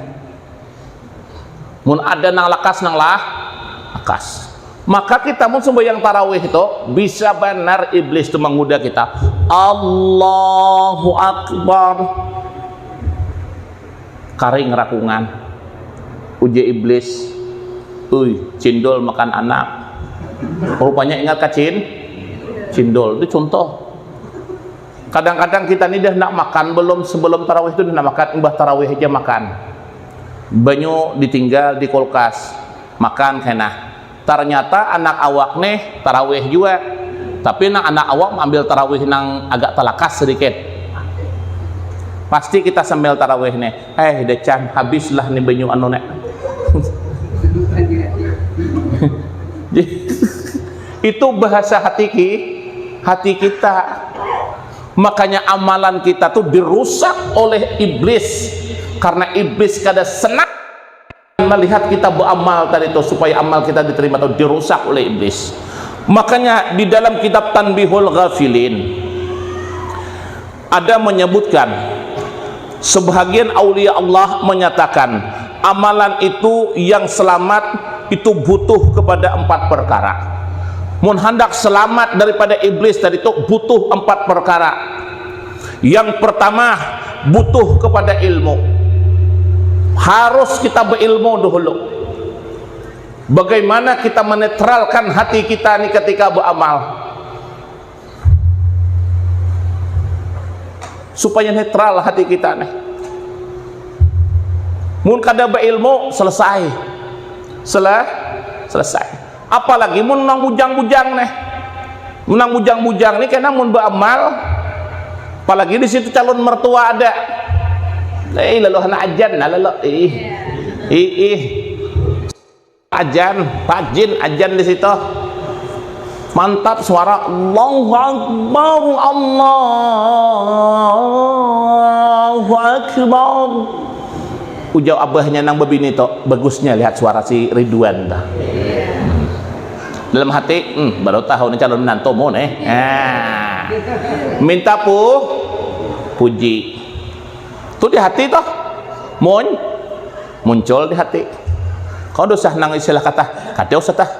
Mun ada nang lakas nang lakas. Maka kita mun sembahyang tarawih itu bisa benar iblis itu menggoda kita. Allahu Akbar. Karing rakungan. Uji iblis. Cindol makan anak. Rupanya ingat kacin? Cindol. Itu contoh. Kadang-kadang kita ini dah nak makan sebelum tarawih itu dah nak makan, mbah tarawih aja makan. Banyu ditinggal di kulkas. Makan kena. Ternyata anak awak nih tarawih juga, tapi anak awak ambil tarawih nang agak telakas sedikit. Pasti kita sambil tarawih nih, decan habislah nih banyu anu nek. Itu bahasa hati kita. Makanya amalan kita tuh dirusak oleh iblis, karena iblis kada senang melihat kita beramal tadi itu supaya amal kita diterima atau dirusak oleh iblis. Makanya di dalam kitab Tanbihul Ghafilin ada menyebutkan sebahagian aulia Allah menyatakan amalan itu yang selamat itu butuh kepada 4 perkara. Mun hendak selamat daripada iblis tadi itu butuh 4 perkara. Yang pertama butuh kepada ilmu. Harus kita berilmu dahulu. Bagaimana kita menetralkan hati kita ini ketika beramal supaya netral hati kita nih. Mun kada berilmu selesai. Apalagi mun nang bujang-bujang nih. Mun bujang-bujang nih kena mun beramal, apalagi di situ calon mertua ada. Lalu anak ajan ajan pajin ajan di situ mantap suara Allahu Akbar Allahu Akbar. Ujau abahnya nang bebini to bagusnya lihat suara si Ridwan dah. Dalam hati baru tahu nih calon menantu mau nih. Minta puji. Itu di hati toh muncul di hati. Kau dosah nang istilah kata usah tah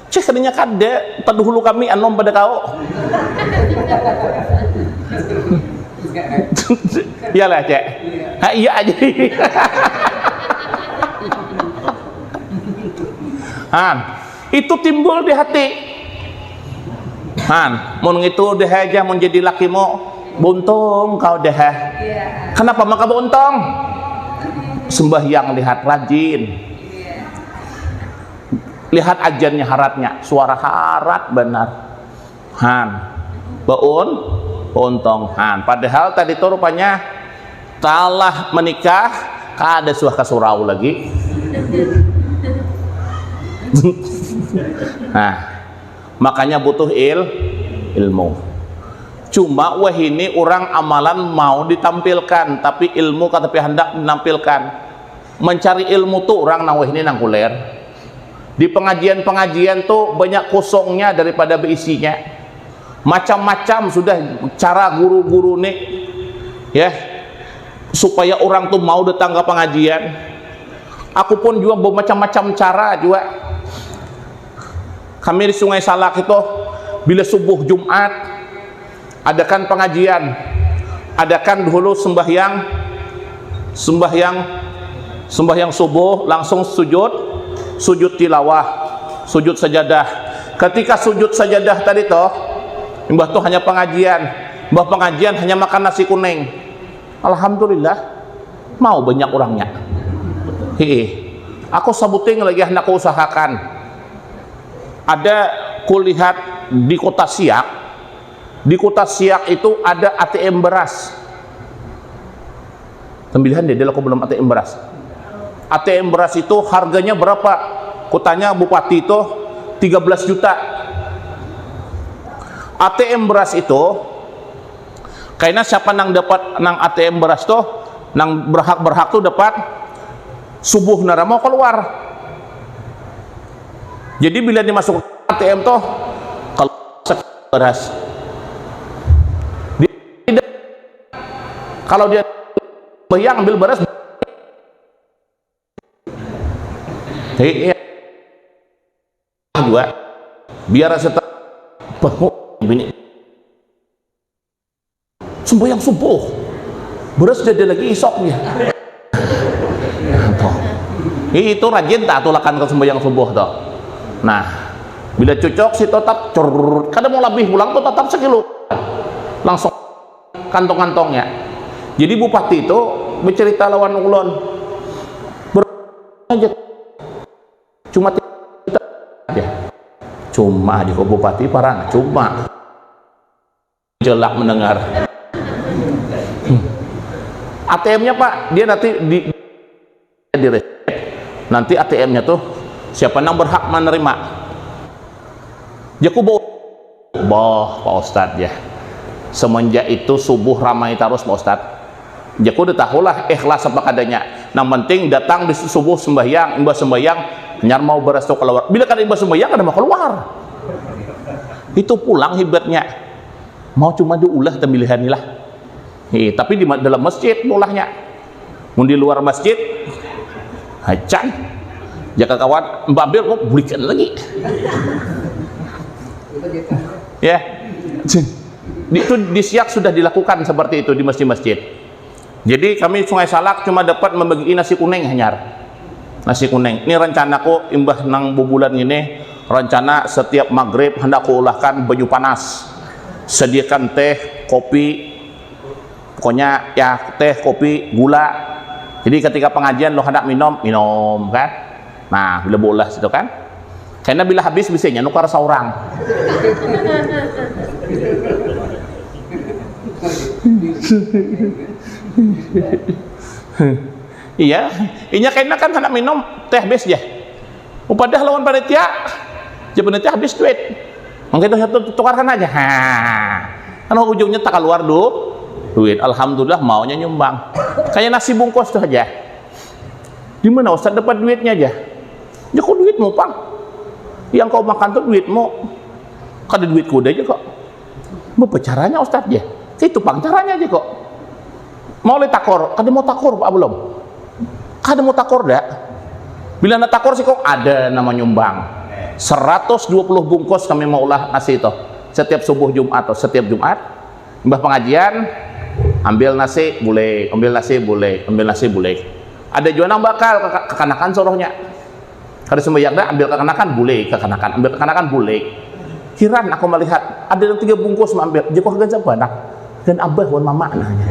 cek kadinya kada dahulu kami anom pada kau. Iyalah cek. Ha, iya aja. Han, itu timbul di hati. Han, mun itu deh aja menjadi lakimu, buntung kau deh. Kenapa maka buntung? Sembahyang lihat rajin. Lihat ajannya haratnya, suara harat benar. Han, untung Han. Padahal tadi itu rupanya talah menikah, kada suah kasurau lagi. Nah, makanya butuh ilmu. Cuma wah ini orang amalan mau ditampilkan, tapi ilmu kata hendak dinampilkan. Mencari ilmu tuh orang nang wah ini nang kuler. Di pengajian-pengajian tuh banyak kosongnya daripada berisinya. Macam-macam sudah cara guru-guru nih, ya, supaya orang tuh mau datang ke pengajian. Aku pun juga bermacam-macam cara juga. Kami di Sungai Salak itu bila subuh Jumat adakan pengajian, adakan dulu sembahyang subuh, langsung sujud tilawah, sujud sajadah. Ketika sujud sajadah tadi toh, mbah tuh hanya pengajian hanya makan nasi kuning. Alhamdulillah mau banyak orangnya. Aku sabuting lagi hendak usahakan. Ada kulihat di Kota Siak. Di Kota Siak itu ada ATM beras. Tembilihan dia aku belum ATM beras. ATM beras itu harganya berapa? Kutanya bupati itu 13 juta. ATM beras itu kayaknya siapa nang dapat nang ATM beras tuh nang berhak tuh dapat subuh nara mau keluar. Jadi bila dimasuk ATM tuh kalau beras kalau dia bayang ambil beras iya juga biar setelah ini sembahyang subuh beras jadi lagi isoknya. Itu rajin tak tulakan ke sembahyang subuh tuh. Nah, bila cocok si tetap kadang mau lebih pulang tuh tetap sekilo langsung kantong-kantongnya. Jadi bupati itu bercerita lawan ulun aja cuma aja cuma di bupati parang cuma jelak mendengar. ATM-nya Pak dia nanti di nanti ATM-nya tuh siapa yang berhak menerima. Jaku boh Pak Ustadz ya. Semenjak itu subuh ramai terus Pak Ustadz. Jaku udah tahulah ikhlas apa adanya. Yang penting datang di subuh sembahyang, imbas sembahyang nyar mau beras tuh keluar. Bila kan imbas sembahyang ada mau keluar. Itu pulang hebatnya. Mau cuma diulah tembilihan lah. Tapi di dalam masjid ulahnya. Mau di luar masjid hacan. Jaka kawan mbak Bil kok belikan lagi. Ya. Itu di Siak sudah dilakukan seperti itu di masjid-masjid. Jadi kami Sungai Salak cuma dapat membagi nasi kuning hanyar. Nasi kuning. Ini rencanaku imbah nang bubulan ini, rencana setiap maghrib hendak kuulahkan baju panas. Sediakan teh, kopi, pokoknya ya teh, kopi, gula. Jadi ketika pengajian lo hendak minum kan. Nah, bila bola situ kan. Karena bila habis bisanya nukar seorang. Iya, inya kayaknya kan hendak minum teh habis ya. Upadah lawan panitia, jadi panitia habis duit. Mungkin itu tukarkan aja. Kan ujungnya tak keluar duit. Alhamdulillah maunya nyumbang. Kayak nasi bungkus tuh aja. Di mana Ustaz dapat duitnya aja? Ya kok duitmu Pang? Yang kau makan tuh duitmu. Kada duit kuda aja kok. Apa caranya Ustaz ya? Itu Pang caranya aja kok. Mau le takor, kada mau takor Pak belum? Kada mau takor dah. Bila nak takor sih kok ada nama nyumbang. 120 bungkus kami mau ulah nasi itu setiap subuh Jumat atau setiap Jumat. Mbah pengajian ambil nasi boleh, ambil nasi boleh, ambil nasi boleh. Ada juga nang bakal kekanakan sorohnya. Kada sembahyang dah ambil kekanakan boleh, kekanakan ambil kekanakan boleh. Kiran aku melihat ada yang 3 bungkus ambil. Jeko harga banyak. Dan abah wan mama nanya.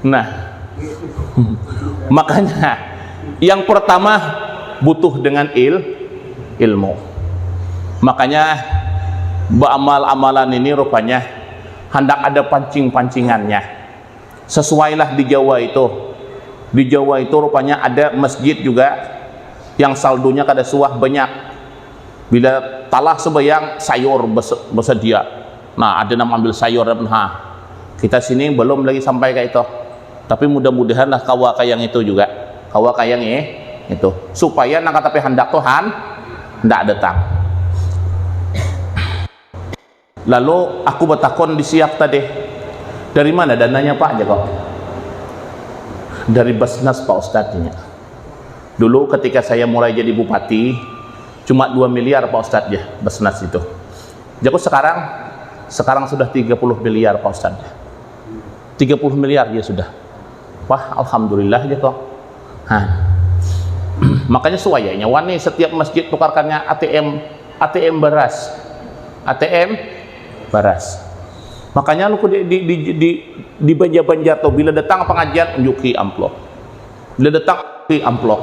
Nah, makanya yang pertama butuh dengan ilmu. Makanya amalan ini rupanya hendak ada pancing-pancingannya. Sesuailah di Jawa itu. Di Jawa itu rupanya ada masjid juga yang saldonya kada suah banyak. Bila talah sebayang sayur bersedia. Nah, ada nama ambil sayur dan kita sini belum lagi sampai kayak itu. Tapi mudah-mudahan lah kawa kayang itu juga. Kawa kayang itu supaya nak tapi hendak Tuhan hendak datang. Lalu aku bertakon di siap tadi. Dari mana dananya Pak aja kok? Dari Basnas Pak Ustadznya. Dulu ketika saya mulai jadi bupati cuma 2 miliar Pak Ustadz ya Basnas itu. Jadi sekarang sudah 30 miliar Pak Ustadz. 30 miliar ya sudah. Wah, alhamdulillah aja kok. Makanya suayanya wani setiap masjid tukarkannya ATM beras. ATM beras. Makanya lu di Banjar-Banjar tuh bila datang pengajian unjuki amplop. Bila datang unjuki amplop.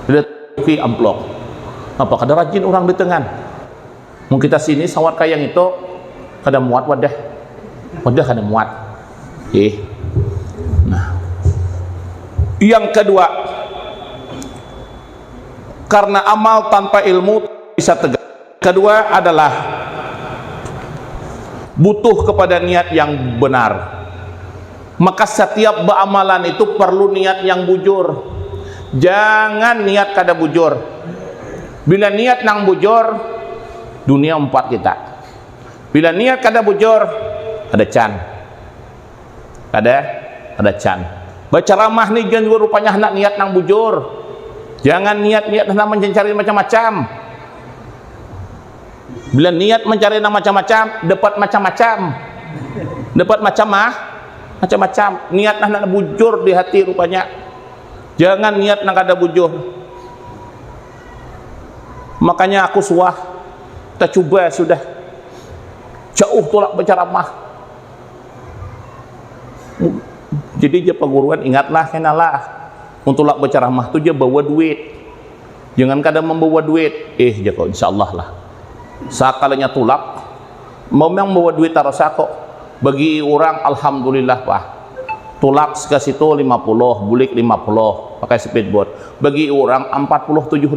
Bila unjuki amplop. Apa kada rajin orang di tengah. Mungkin kita sini sawat kayang itu kada muat wadah kada muat. Nah, yang kedua, karena amal tanpa ilmu bisa tegak. Kedua adalah butuh kepada niat yang benar. Maka setiap beramalan itu perlu niat yang bujur. Jangan niat kada bujur. Bila niat nang bujur, dunia 4 kita. Bila niat kada bujur, ada can. Ada can. Baca ramah nih jangan juga rupanya hendak niat nang bujur. Jangan niat hendak mencari macam-macam. Bila niat mencari nang macam-macam, dapat macam-macam. Dapat macam-macam. Niat hendak bujur di hati rupanya. Jangan niat nang kada bujur. Makanya aku suah kita coba sudah jauh tolak berceramah. Jadi je perguruan ingatlah kenalah untuk tolak berceramah tu je bawa duit. Jangan kadang membawa duit. Je kok insyaallah lah. Sakalanya tolak memang bawa duit taruh sako. Bagi orang alhamdulillah Pak. Tolak sekali itu 50, bulik 50 pakai speedboat. Bagi orang 47.000.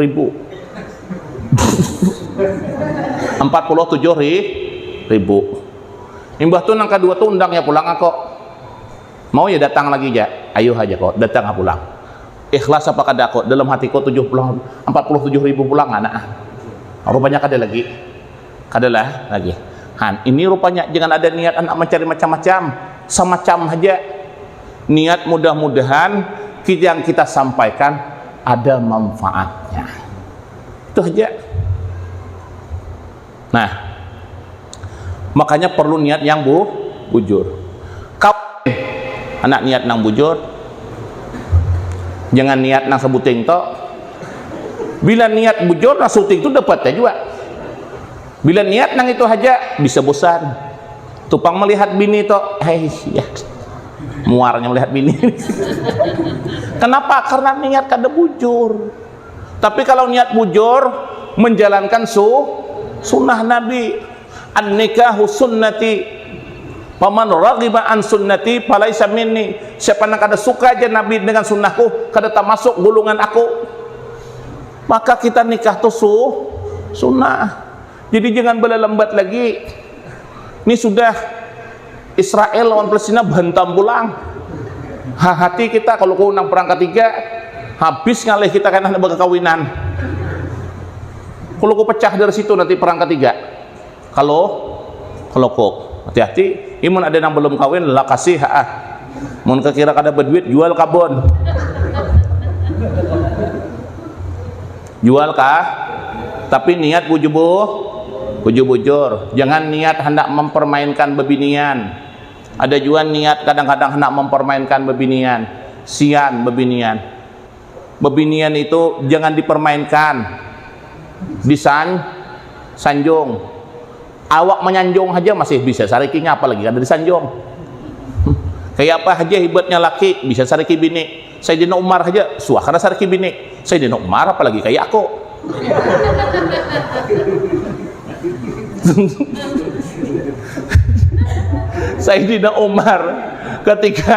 47.000. Imbah tuh nang kedua tuh undang ya pulang aku. Mau ya datang lagi ya. Ayo aja kok datang pulang. Ikhlas apa kada kok dalam hatiku 47.000 pulang anak. Rupanya kada lagi. Kadalah lagi. Ini rupanya jangan ada niat anak mencari macam-macam. Semacam aja. Niat mudah-mudahan yang kita sampaikan ada manfaatnya. Itu aja. Nah, makanya perlu niat yang bujur. Kau anak niat nang bujur, jangan niat nang sebuting to. Bila niat bujur, nang syuting itu dapatnya juga. Bila niat nang itu aja bisa bosan. Tupang melihat bini to, ya. Muarnya melihat bini. Kenapa? Karena niat kada bujur. Tapi kalau niat bujur menjalankan sunnah Nabi, an-nikahu sunnati, paman raghiba an sunnati falaisa minni. Siapa yang kada suka aja Nabi dengan sunnahku, kada tak masuk golongan aku. Maka kita nikah tuh sunnah. Jadi jangan berlambat lagi. Ini sudah Israel lawan Palestina bantam pulang. Hati kita kalau kau nang perang ketiga habis ngalih kita karena berkawinan. Kalau kau pecah dari situ nanti perang ketiga. Kalau kok hati-hati, imun ada yang belum kawin lah kasih mun kekira kada berduit jual kabon. jual kah? Tapi niat bujur-bujur. Jangan niat hendak mempermainkan bebinian. Ada juga niat kadang-kadang hendak mempermainkan bebinian. Sian bebinian. Bebinian itu jangan dipermainkan. Sanjung. Awak menyanjung aja masih bisa sarikinya, apalagi ada disanjung. Kayak apa aja hebatnya laki, bisa sariki bini. Sayyidina Umar aja suah karena sariki bini. Sayyidina Umar apalagi kayak aku. Sayyidina Umar ketika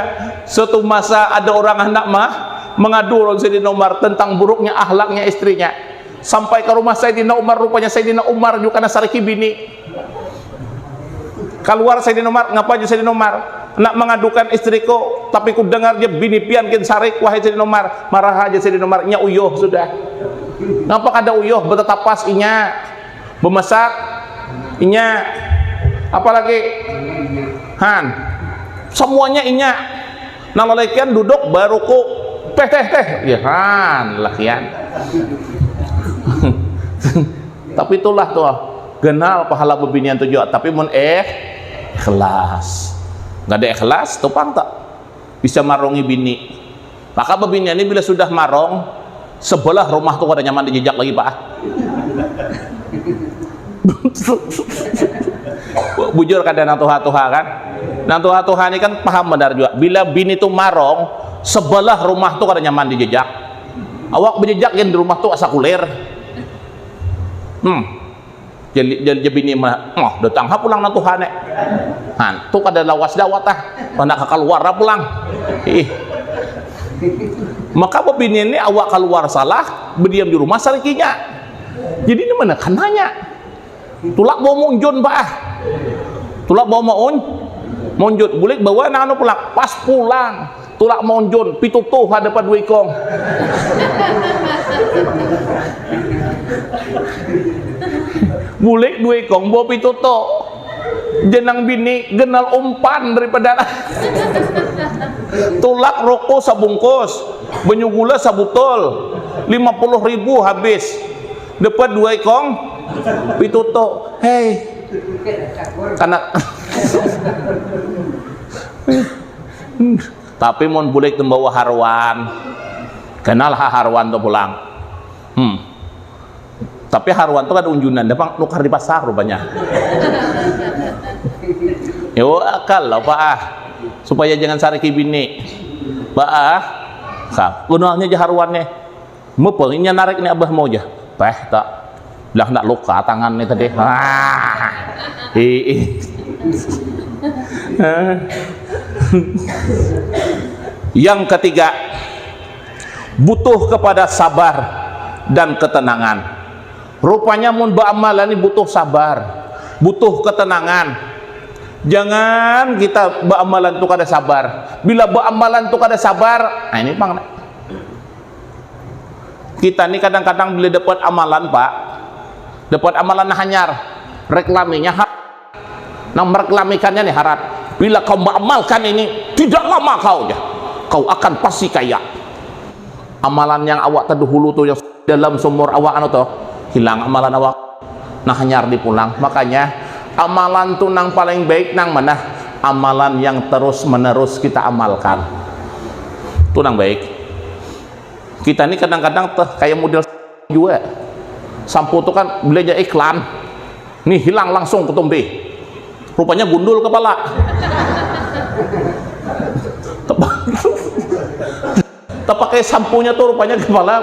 suatu masa ada orang hendak mengadu Sayyidina Umar tentang buruknya akhlaknya istrinya. Sampai ke rumah Sayyidina Umar, rupanya Sayyidina Umar juga karena sariki bini. Keluar Sayyidina Umar, ngapa aja Sayyidina Umar? Nak mengadukan istriku, tapi ku dengar dia bini pian kin sarik. Wahai Sayyidina Umar, marah aja Sayyidina Umar, nya uyuh sudah. Ngapa kada uyuh? Betetapas inya, bemasak inya, apalagi semuanya inya. Nalalekian duduk baru ku teh ya lakian. Tapi itulah tuh genal pahala bebinian tujuh, tapi mun ikhlas. Nggak ada ikhlas tupang tak bisa marongi bini. Maka bebinian ini bila sudah marong sebelah rumah tuh kada nyaman dijejak lagi pak. Bujur kada nang tuha-tuha kan. Nang tuha-tuha ini kan paham benar juga. Bila bini tuh marong sebelah rumah tuh kada nyaman dijejak. Awak berjejak yang di rumah tuh asa kulir. Jadi bini mah, datang pulang nang Tuhan nek. Tuh kada lawas dawat hendak keluar pulang. Maka bini ini awak keluar salah, berdiam di rumah sarikinya. Jadi ini mana kananya? Tulak bawa monjon pak. Tulak bawa monjon, boleh bawa anak pulang. Pas pulang, tulak monjon, pitutuh hadapan dua ikong. Bulik dua ikong bawa pituto jenang bini genal umpan daripada tulak rokok sabungkus banyu gula sabutol 50.000 habis dapat dua ikong pituto. Hei karena tapi mon bulik membawa haruan kenal haruan tuh pulang. Tapi haruan itu kan unjunan, dapat nukar di pasar rupanya. Yo akal lah pak supaya jangan sariki bini. Pak gunanya aja haruannya. Mau pengennya narik nih abah mau aja. Tak lah nak luka tangannya tadi. Yang ketiga, butuh kepada sabar dan ketenangan. Rupanya mun ba'amalan ini butuh sabar, butuh ketenangan. Jangan kita ba'amalan itu kada sabar. Bila ba'amalan itu kada sabar, ini bang. Kita ini kadang-kadang bila dapat amalan pak, dapat amalan hanyar, reklaminya nang mereklamikannya nih harap. Bila kau ba'amalkan ini, tidak lama kau akan pasti kaya. Amalan yang awak terdahulu tuh yang dalam sumur awak tuh hilang amalan awak nah hanyar dipulang. Makanya amalan tuh nang paling baik nang mana? Amalan yang terus menerus kita amalkan tuh nang baik. Kita ini kadang-kadang kayak model juga sampo tuh kan belajar iklan nih hilang langsung ketombe, rupanya gundul kepala. Pakai sampunya tuh rupanya kepala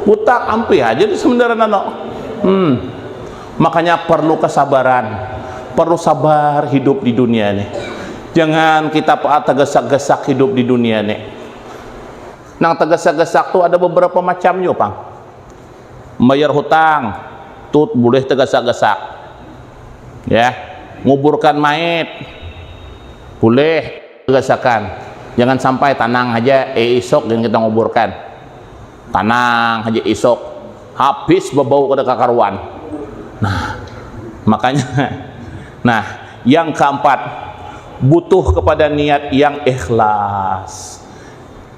butak ampi aja sebenarnya Makanya perlu kesabaran, perlu sabar hidup di dunia nih. Jangan kita tergesak-gesak hidup di dunia nih. Nang tergesak-gesak tuh ada beberapa macamnya pang. Bayar hutang tuh boleh tergesak-gesak ya. Nguburkan mayit boleh tergesakan. Jangan sampai tanang aja isok yang kita nguburkan, tanang aja isok habis berbau ke kakaruan. Nah makanya yang keempat, butuh kepada niat yang ikhlas,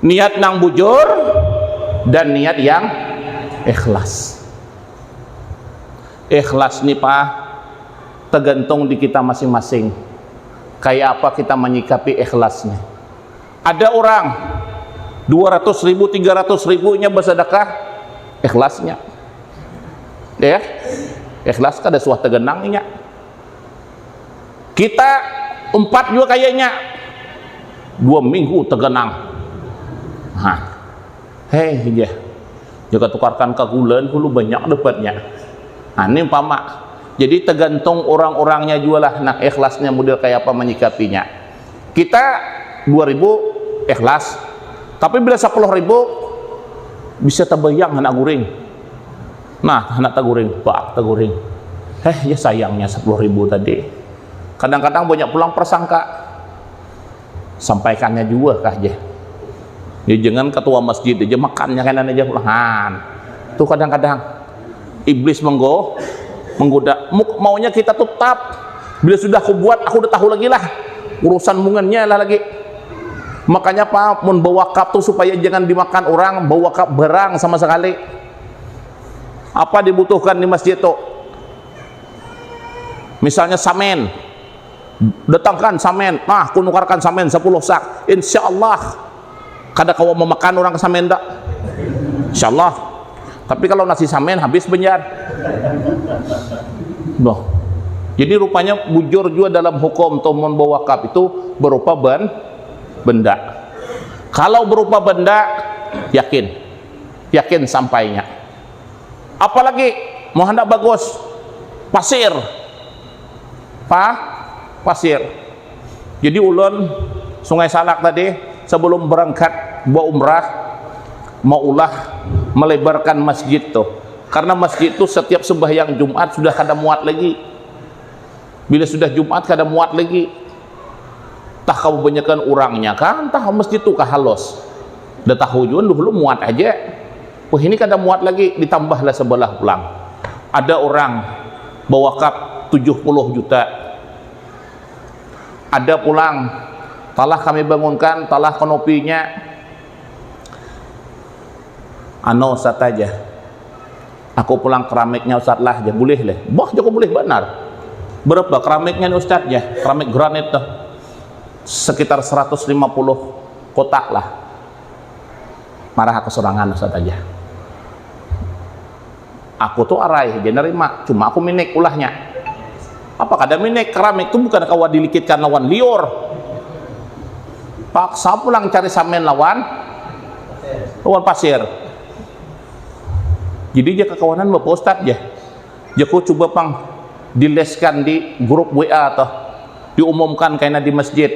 niat nang bujur dan niat yang Ikhlas. Ikhlas nih Pak, tergantung di kita masing-masing. Kayak apa kita menyikapi ikhlasnya. Ada orang 200.000, 300.000-nya bersedekah, ikhlasnya. Ya, ikhlas kada suah tegenangnya. Kita 4 juga kayaknya 2 minggu tegenang. Hei, ya. Jika tukarkan ke bulan, dulu banyak dapatnya. Ini umpama. Jadi tergantung orang-orangnya juga lah. Nah, ikhlasnya model kayak apa menyikapinya. Kita 2.000 ikhlas. Tapi bila 10.000 bisa terbayang anak guring. Nah, anak taguring, Pak, taguring. Ya sayangnya 10.000 tadi. Kadang-kadang banyak pulang persangka. Sampaikannya juga kah aja. Ya jangan ketua masjid aja makannya kan aja pulangan. Tuh kadang-kadang iblis menggoda. Maunya kita tetap. Bila sudah aku buat, aku udah tahu lagi lah urusan mungannya lah lagi. Makanya Pak, mun bawa kap tuh supaya jangan dimakan orang, bawa kap berang sama sekali. Apa dibutuhkan di masjid tuh? Misalnya samen, datangkan samen. Nah, aku nukarkan samen 10 sak. Insya Allah, kada kau mau makan orang samen tak? Insya Allah. Tapi kalau nasi samen habis benjar. Loh. Jadi rupanya bujur juga dalam hukum tomon bawa kap itu berupa benda. Kalau berupa benda, yakin sampainya. Apalagi mau hendak bagus, pasir. Pasir. Jadi ulun Sungai Salak tadi sebelum berangkat bawa umrah mau ulah melebarkan masjid tuh. Karena masjid itu setiap sembahyang Jumat sudah kada muat lagi. Bila sudah Jumat kada muat lagi. Tah kau banyakkan orangnya kan, tah masjid itu kahalos. Dah tahu juga dulu muat aja. Wah ini kada muat lagi, ditambahlah sebelah pulang. Ada orang bawa kap 70 juta. Ada pulang, talah kami bangunkan, talah konopinya. Ustaz aja. Aku pulang keramiknya Ustaz lah, aja boleh lah. Bah, joko boleh benar. Berapa keramiknya Ustaz ya? Keramik granit tuh. Sekitar 150 kotak lah. Marah aku sorangan Ustaz aja. Aku tuh arai, dia nerima. Cuma aku minik ulahnya. Apa kada minik? Keramik itu bukan kawan dilikitkan lawan liur. Paksa pulang cari samen lawan pasir. Jadi dia kekawanan Bapak Ustaz ya. Aku coba pang dileskan di grup WA atau diumumkan kayaknya di masjid.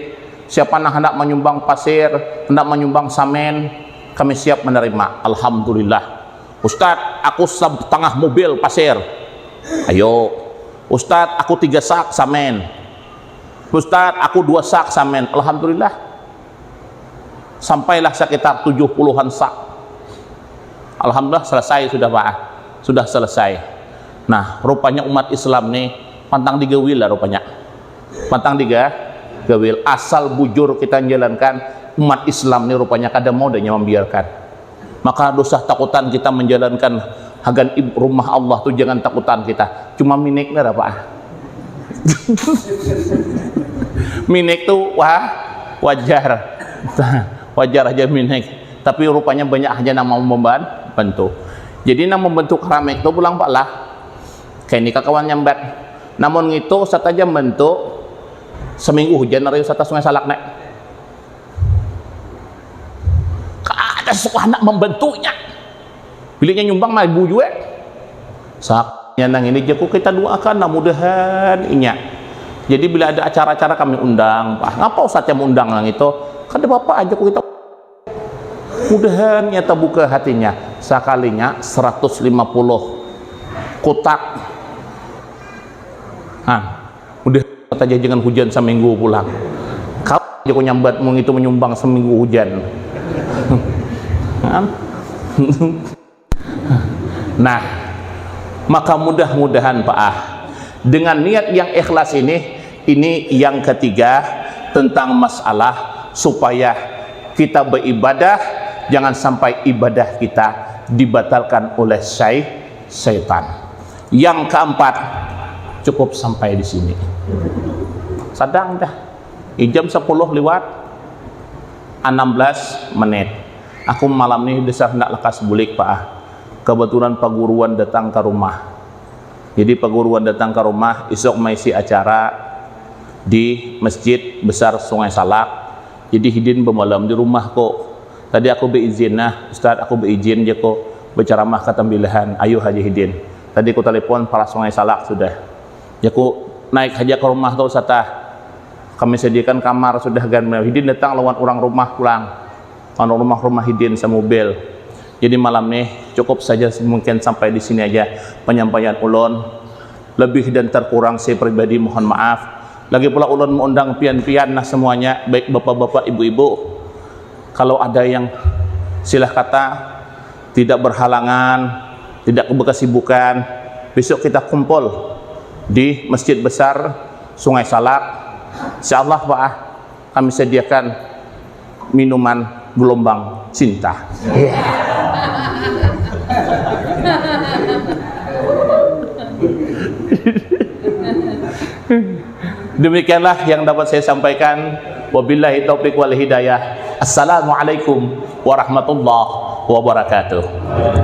Siapa nak hendak menyumbang pasir, hendak menyumbang samen, kami siap menerima. Alhamdulillah. Ustaz, aku setengah mobil pasir. Ayo. Ustaz, aku 3 sak samen. Ustaz, aku 2 sak samen. Alhamdulillah. Sampailah sekitar 70-an sak. Alhamdulillah selesai sudah Pak. Sudah selesai. Nah, rupanya umat Islam nih pantang digawil lah rupanya. Pantang digawil. Asal bujur kita menjalankan, umat Islam nih rupanya kada mau dan membiarkan. Maka dosa takutan kita menjalankan hagan rumah Allah tuh jangan takutan kita. Cuma miniknya apa? Minik tuh wajar. Wajar aja minik. Tapi rupanya banyak aja nama membantu. Jadi nama membentuk keramik tuh pulang Pak lah. Kayak ini kawan nyambat. Namun itu saat aja bentuk seminggu hujan dari wisata Sungai Salak nek. Ada suka anak membentuknya. Bilanya nyumbang mah ibu juga. Saknya nang ini jago kita doakan mudah-mudahan inya. Jadi bila ada acara-acara kami undang, Pak. Ngapa Ustaz yang undang nang itu? Kan ada Bapak aja kita. Mudahan nyata buka hatinya. Sekalinya 150 kotak. Udah aja jangan hujan seminggu pulang. Kau jago nyambat mau itu menyumbang seminggu hujan. Nah, maka mudah-mudahan Pak dengan niat yang ikhlas ini yang ketiga tentang masalah supaya kita beribadah jangan sampai ibadah kita dibatalkan oleh syaitan. Yang keempat, cukup sampai di sini. Sadang dah. Jam 10 lewat 16 menit. Aku malam ni desah nak lekas bulik Pak. Kebetulan paguruan datang ke rumah. Jadi paguruan datang ke rumah, esok maisi acara di Masjid Besar Sungai Salak. Jadi hidin bermalam di rumah kok. Tadi aku berizin nah, Ustaz aku berizin je kok berceramah ke tambilahan Ayuh Haji Hidin. Tadi aku telepon para Sungai Salak sudah. Ya aku naik saja ke rumah tu Ustaz. Kami sediakan kamar sudah gan. Hidin datang lawan orang rumah pulang. Orang rumah Hidin semobil. Jadi malam ni cukup saja mungkin sampai di sini aja penyampaian ulun. Lebih dan terkurang saya pribadi mohon maaf. Lagi pula ulun mengundang pian-pian nah semuanya, baik bapak-bapak, ibu-ibu. Kalau ada yang silah kata tidak berhalangan, tidak berkesibukan, besok kita kumpul di Masjid Besar Sungai Salak. Insyaallah Pak, kami sediakan minuman gelombang cinta. Demikianlah yang dapat saya sampaikan. Wabillahi taufiq wal hidayah. Assalamualaikum warahmatullahi wabarakatuh.